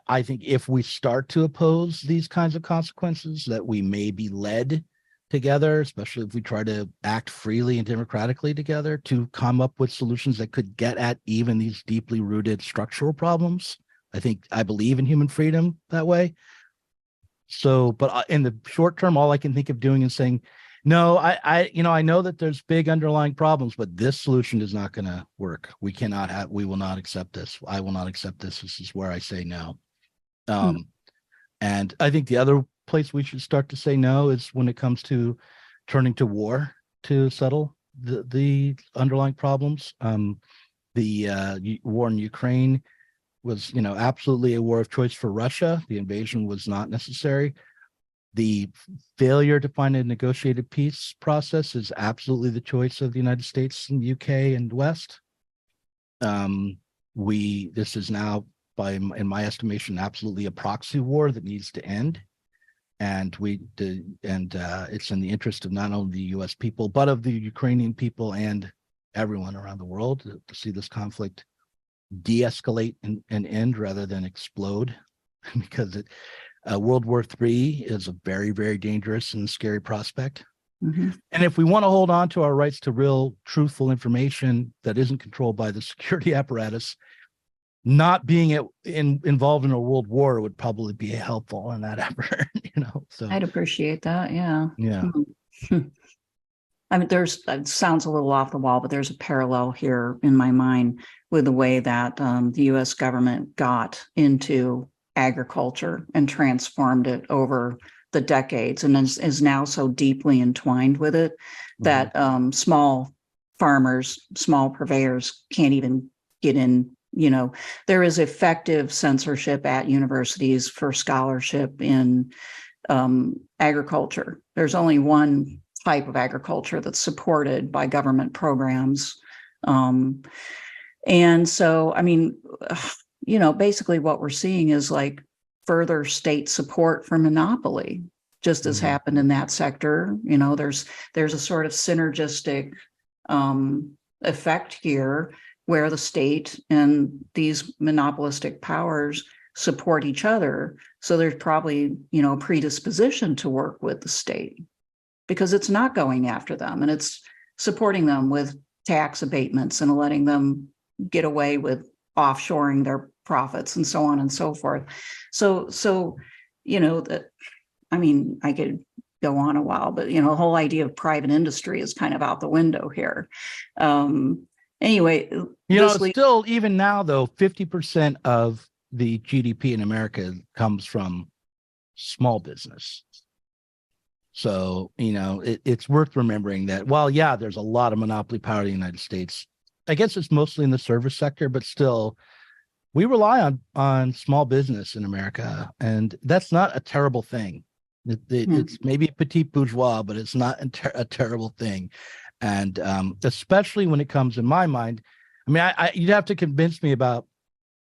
I think if we start to oppose these kinds of consequences, that we may be led together, especially if we try to act freely and democratically together, to come up with solutions that could get at even these deeply rooted structural problems. I believe in human freedom that way. So, but in the short term, all I can think of doing is saying, no, I know that there's big underlying problems, but this solution is not going to work. We will not accept this. I will not accept this. This is where I say no. And I think the other place we should start to say no is when it comes to turning to war to settle the underlying problems. The war in Ukraine was, absolutely a war of choice for Russia. The invasion was not necessary. The failure to find a negotiated peace process is absolutely the choice of the United States and UK and West. This is now, in my estimation, absolutely a proxy war that needs to end. And it's in the interest of not only the US people, but of the Ukrainian people and everyone around the world to see this conflict de-escalate and end rather than explode, because World War III is a very, very dangerous and scary prospect. Mm-hmm. And if we want to hold on to our rights to real, truthful information that isn't controlled by the security apparatus, not being involved in a world war would probably be helpful in that effort. So I'd appreciate that. Yeah. Yeah. I mean, it sounds a little off the wall, but there's a parallel here in my mind with the way that the U.S. government got into agriculture and transformed it over the decades, and is now so deeply entwined with it that small farmers, small purveyors can't even get in. There is effective censorship at universities for scholarship in agriculture. There's only one type of agriculture that's supported by government programs. And so, I mean, basically what we're seeing is like further state support for monopoly, just as happened in that sector. There's a sort of synergistic effect here where the state and these monopolistic powers support each other. So there's probably, a predisposition to work with the state because it's not going after them and it's supporting them with tax abatements and letting them get away with offshoring their profits and so on and so forth. So I could go on a while, but the whole idea of private industry is kind of out the window here. Anyway, still, even now though, 50% of the GDP in America comes from small business. So, it's worth remembering that while, yeah, there's a lot of monopoly power in the United States, I guess it's mostly in the service sector, but still, we rely on small business in America, and that's not a terrible thing. It's maybe petite bourgeois, but it's not a terrible thing. And especially when it comes, in my mind, I mean, you'd have to convince me about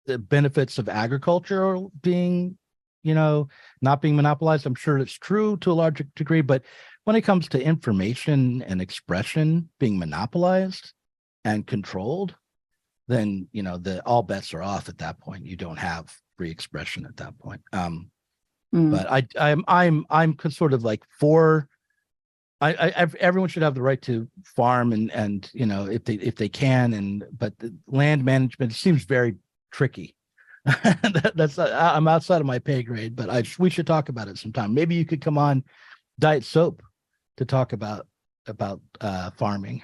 the benefits of agriculture being, not being monopolized. I'm sure it's true to a large degree, but when it comes to information and expression being monopolized and controlled, then all bets are off at that point. You don't have free expression at that point. But I'm sort of like for. Everyone should have the right to farm and if they can, but the land management seems very tricky. I'm outside of my pay grade, but we should talk about it sometime. Maybe you could come on Diet Soap to talk about farming.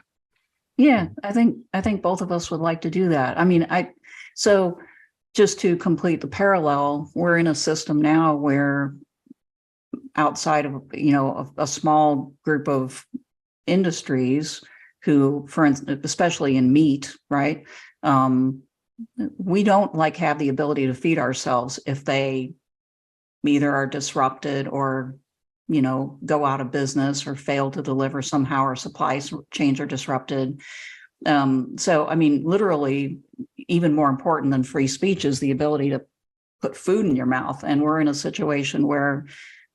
Yeah, I think both of us would like to do that. I mean, so just to complete the parallel, we're in a system now where outside of a small group of industries who, for instance, especially in meat, right? We don't have the ability to feed ourselves if they either are disrupted or go out of business or fail to deliver somehow, or supply chains are disrupted. So I mean, literally, even more important than free speech is the ability to put food in your mouth, and we're in a situation where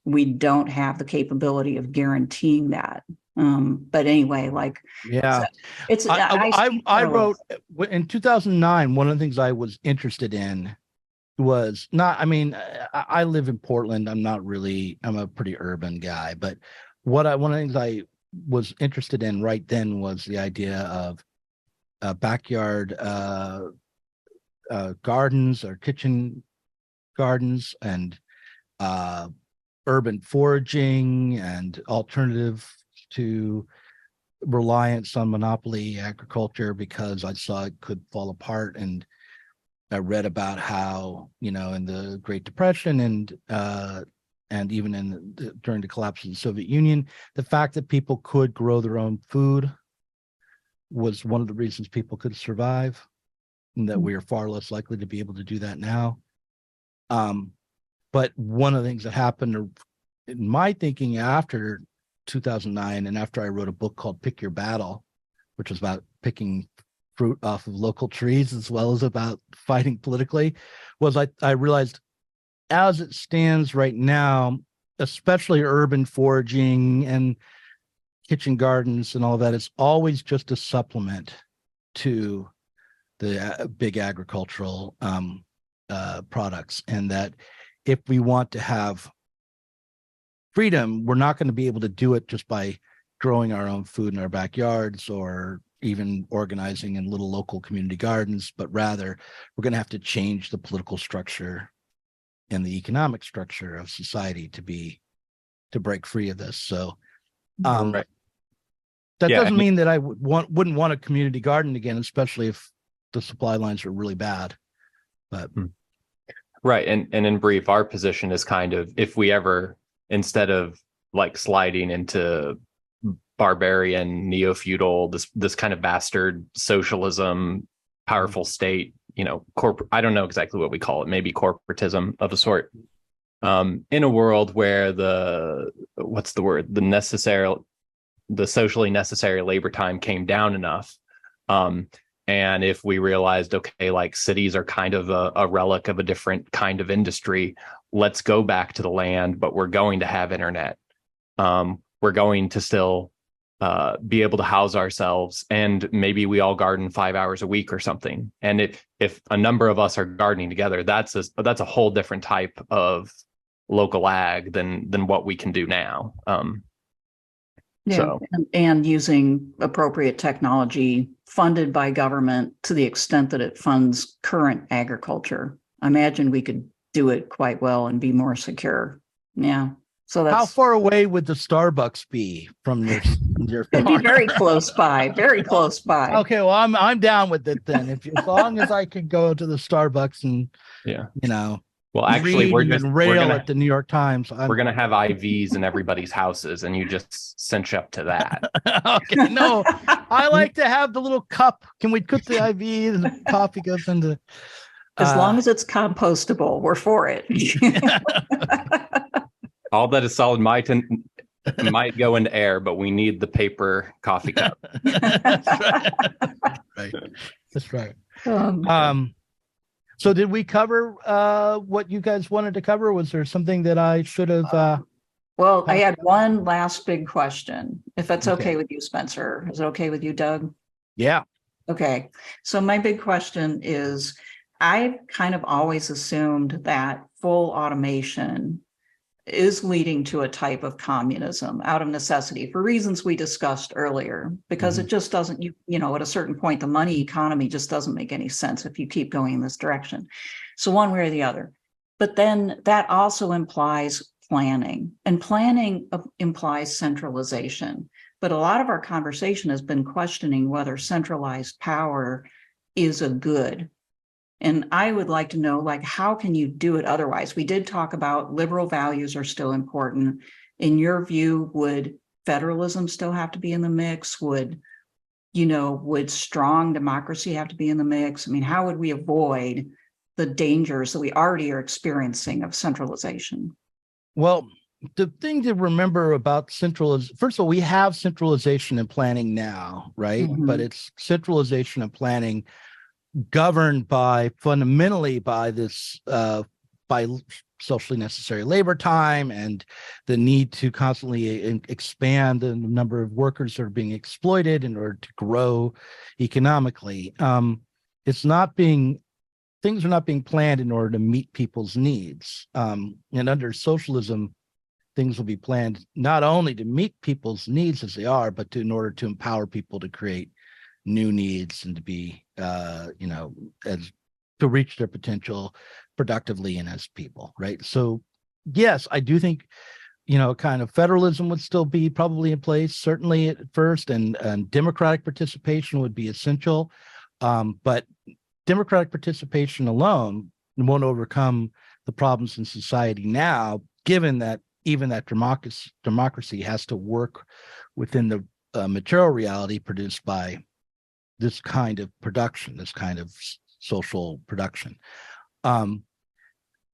we don't have the capability of guaranteeing that. But anyway, yeah, it's I wrote in 2009. One of the things I was interested in was not. I mean, I live in Portland. I'm a pretty urban guy, but one of the things I was interested in right then was the idea of backyard gardens or kitchen gardens and urban foraging and alternative to reliance on monopoly agriculture, because I saw it could fall apart. And I read about how, in the Great Depression and even during the collapse of the Soviet Union, the fact that people could grow their own food was one of the reasons people could survive, and that we are far less likely to be able to do that now. But one of the things that happened in my thinking after 2009, and after I wrote a book called Pick Your Battle, which was about picking fruit off of local trees as well as about fighting politically, was I realized, as it stands right now, especially urban foraging and kitchen gardens and all that, it's always just a supplement to the big agricultural products, and that if we want to have freedom, we're not going to be able to do it just by growing our own food in our backyards or even organizing in little local community gardens, but rather we're going to have to change the political structure and the economic structure of society to break free of this. So Right. that Yeah, doesn't mean that I wouldn't want a community garden again, especially if the supply lines are really bad. But Right. And in brief, our position is kind of, if we ever, instead of sliding into barbarian, neo-feudal, this kind of bastard socialism, powerful state, corporate, I don't know exactly what we call it, maybe corporatism of a sort, in a world where the socially necessary labor time came down enough. And if we realized, okay, cities are kind of a relic of a different kind of industry, let's go back to the land, but we're going to have internet. We're going to still be able to house ourselves, and maybe we all garden 5 hours a week or something. And if a number of us are gardening together, that's a whole different type of local ag than what we can do now. And using appropriate technology funded by government to the extent that it funds current agriculture. I imagine we could do it quite well and be more secure. Yeah. So How that's far away would the Starbucks be from your it'd be farm? very close by, very close by. Okay, well, I'm down with it then. If as long as I can go to the Starbucks and Yeah. well, actually, and rail at the New York Times. We're gonna have IVs in everybody's houses, and you just cinch up to that. Okay, no, I like to have the little cup. Can we put the IV and the coffee goes into? As long as it's compostable, we're for it. All that is solid might go into air, but we need the paper coffee cup. That's right. That's right. So did we cover what you guys wanted to cover? Was there something that I should have? Well, I had one last big question, if that's Okay. okay with you, Spencer. Is it okay with you, Doug? Yeah. Okay. So my big question is, I've kind of always assumed that full automation is leading to a type of communism out of necessity for reasons we discussed earlier, because it just doesn't, at a certain point, the money economy just doesn't make any sense if you keep going in this direction. So one way or the other. But then that also implies planning, and planning implies centralization. But a lot of our conversation has been questioning whether centralized power is a good. And I would like to know, how can you do it otherwise? We did talk about liberal values are still important. In your view, would federalism still have to be in the mix? Would strong democracy have to be in the mix? I mean, how would we avoid the dangers that we already are experiencing of centralization? Well, the thing to remember about centralization, first of all, we have centralization and planning now, right? But it's centralization and planning governed fundamentally by this by socially necessary labor time and the need to constantly expand the number of workers that are being exploited in order to grow economically. Things are not being planned in order to meet people's needs. And under socialism, things will be planned not only to meet people's needs as they are, but in order to empower people to create new needs and to be to reach their potential productively and as people, right? So yes, I do think kind of federalism would still be probably in place, certainly at first, and democratic participation would be essential, but democratic participation alone won't overcome the problems in society now, given that even that democracy has to work within the material reality produced by this kind of production, this kind of social production.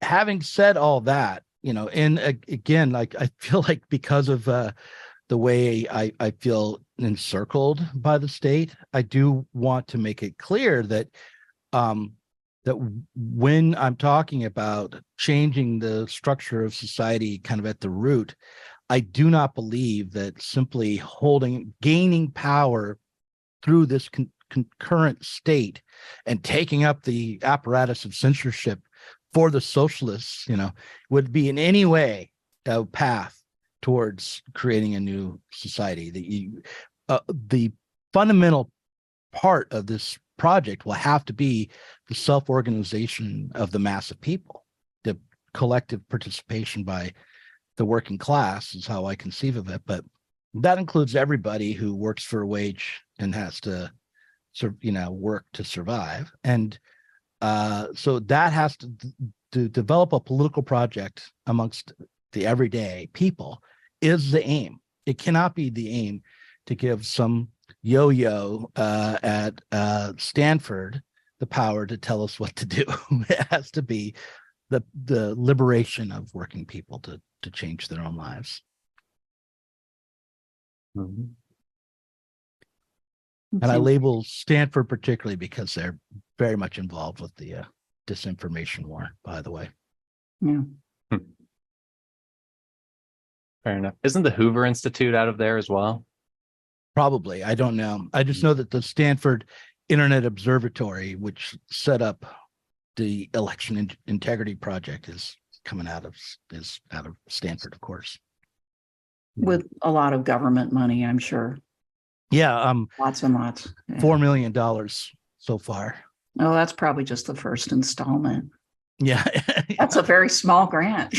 Having said all that, and again, I feel like because of the way I feel encircled by the state, I do want to make it clear that that when I'm talking about changing the structure of society kind of at the root, I do not believe that simply gaining power through this concurrent state and taking up the apparatus of censorship for the socialists, would be in any way a path towards creating a new society. The fundamental part of this project will have to be the self-organization of the mass of people, the collective participation by the working class is how I conceive of it. But that includes everybody who works for a wage and has to work to survive. And so that has to develop a political project amongst the everyday people is the aim. It cannot be the aim to give some yo-yo at Stanford the power to tell us what to do. It has to be the liberation of working people to change their own lives. Mm-hmm. And I label Stanford particularly because they're very much involved with the disinformation war, by the way. Yeah. Fair enough. Isn't the Hoover Institute out of there as well? Probably. I don't know. I just know that the Stanford Internet Observatory, which set up the Election Integrity Project, is out of Stanford, of course. With a lot of government money, I'm sure. Yeah, Lots and lots. Yeah. $4 million so far. Oh, that's probably just the first installment. Yeah. That's a very small grant.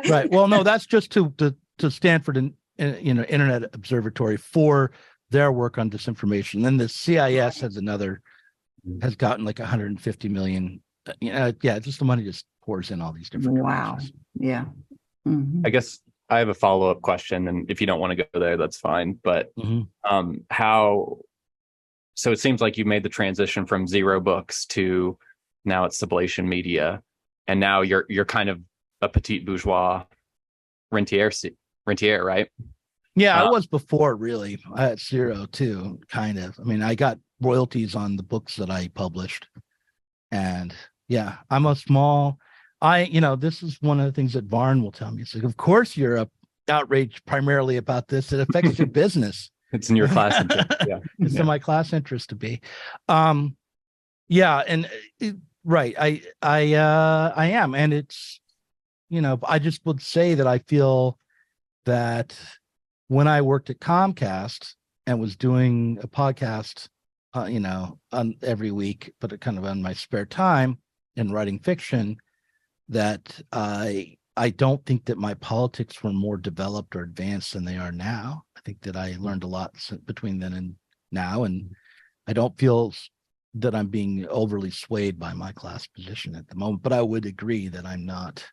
Right. Well, no, that's just to Stanford and Internet Observatory for their work on disinformation. Then the CIS has gotten like 150 million. Just the money just pours in all these different Wow. directions. Yeah. Mm-hmm. I guess I have a follow-up question, and if you don't want to go there, that's fine. But so it seems like you made the transition from Zero Books to now it's Sublation Media, and now you're kind of a petite bourgeois rentier, right? Yeah, I was before, really. I had Zero too, kind of. I mean, I got royalties on the books that I published. And yeah, I'm a small, this is one of the things that Varn will tell me. It's like, of course you're outraged primarily about this. It affects your business. It's in your class interest. Yeah. It's in my class interest to be. Right. I am. And it's, I just would say that I feel that when I worked at Comcast and was doing a podcast, on every week, but kind of on my spare time and writing fiction, that I don't think that my politics were more developed or advanced than they are now. I think that I learned a lot between then and now, and I don't feel that I'm being overly swayed by my class position at the moment. But I would agree that I'm not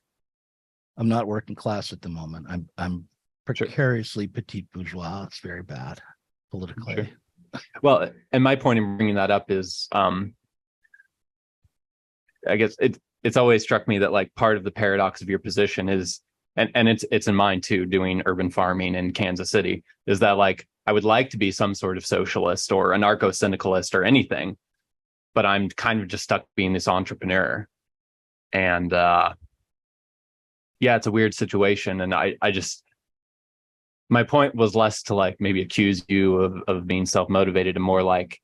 working class at the moment. I'm precariously petite bourgeois. It's very bad politically. Sure. Well, and my point in bringing that up is, I guess it's always struck me that like part of the paradox of your position is, and it's in mine too, doing urban farming in Kansas City, is that like I would like to be some sort of socialist or anarcho-syndicalist or anything, but I'm kind of just stuck being this entrepreneur. And it's a weird situation, and I just. My point was less to like maybe accuse you of being self-motivated and more like,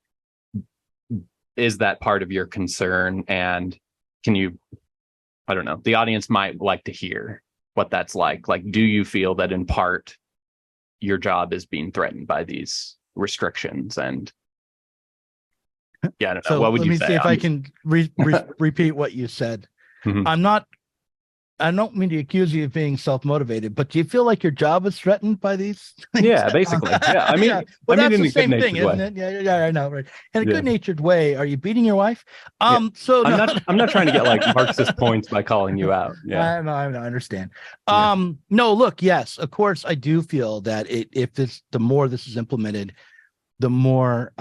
is that part of your concern? And can you, I don't know, the audience might like to hear what that's like. Like, do you feel that in part your job is being threatened by these restrictions? And I don't know. So what would you say? Let me see if I can repeat what you said. Mm-hmm. I don't mean to accuse you of being self-motivated, but do you feel like your job is threatened by these things? Yeah, basically. Yeah, I mean, but that's in the a same good-natured thing, way. isn't it? Yeah, I know, right? In a good-natured way. Are you beating your wife? So I'm not trying to get like Marxist points by calling you out. Yeah, I understand. No, look, yes, of course, I do feel that the more this is implemented, the more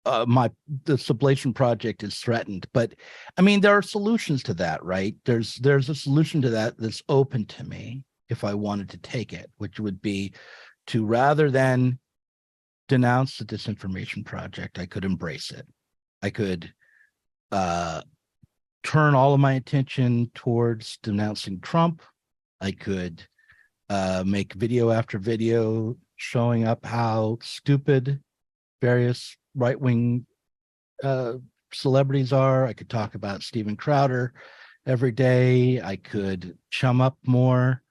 the Sublation project is threatened. But I mean, there are solutions to that, right? There's a solution to that that's open to me if I wanted to take it, which would be to, rather than denounce the disinformation project, I could embrace it. I could turn all of my attention towards denouncing Trump. I could make video after video showing up how stupid various right-wing celebrities are. I could talk about Steven Crowder every day. I could chum up more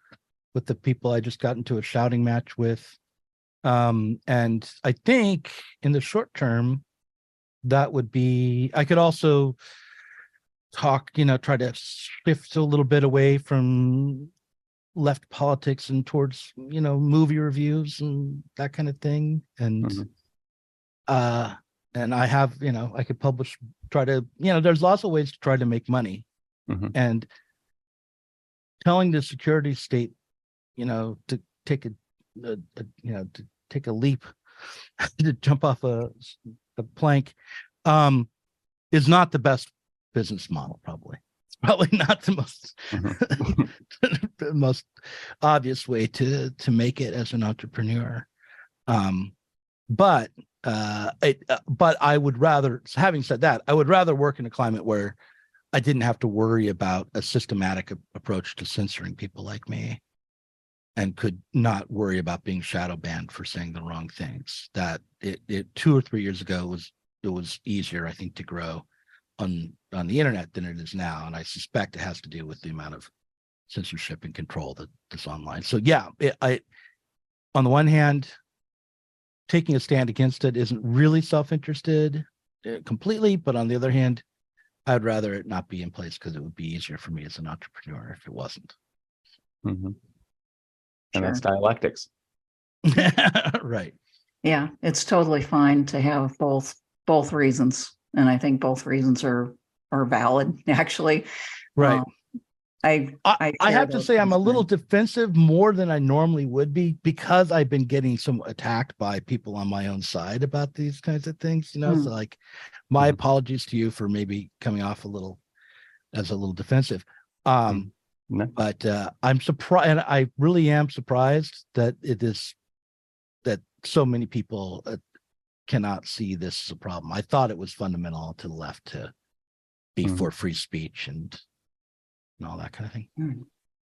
with the people I just got into a shouting match with. And I think in the short term, that would be, I could also talk, try to shift a little bit away from left politics and towards, movie reviews and that kind of thing. And and I have, I could publish, there's lots of ways to try to make money. And telling the security state, to take a leap, to jump off a plank, is not the best business model. Probably, it's probably not the most the most obvious way to make it as an entrepreneur. But I would rather, having said that, I would rather work in a climate where I didn't have to worry about a systematic approach to censoring people like me, and could not worry about being shadow banned for saying the wrong things. That it 2 or 3 years ago it was easier, I think, to grow on the internet than it is now, and I suspect it has to do with the amount of censorship and control that's online. So yeah, I on the one hand, taking a stand against it isn't really self-interested completely, but on the other hand, I'd rather it not be in place because it would be easier for me as an entrepreneur if it wasn't. Mm-hmm. Sure. And that's dialectics. Right. Yeah, it's totally fine to have both reasons, and I think both reasons are valid. Actually, Right. I have to say I'm a little defensive more than I normally would be because I've been getting some attacked by people on my own side about these kinds of things. So like, my apologies to you for maybe coming off a little defensive. No. But I'm surprised, and I really am surprised that that so many people cannot see this as a problem. I thought it was fundamental to the left to be for free speech and all that kind of thing.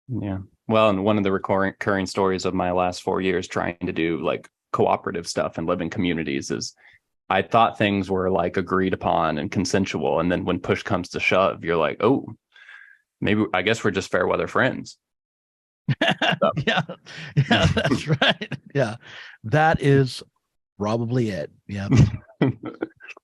Yeah. Well, and one of the recurring stories of my last 4 years trying to do like cooperative stuff and live in communities is I thought things were like agreed upon and consensual. And then when push comes to shove, you're like, oh, maybe I guess we're just fair weather friends. Yeah, that's right. Yeah, that is probably it. Yeah.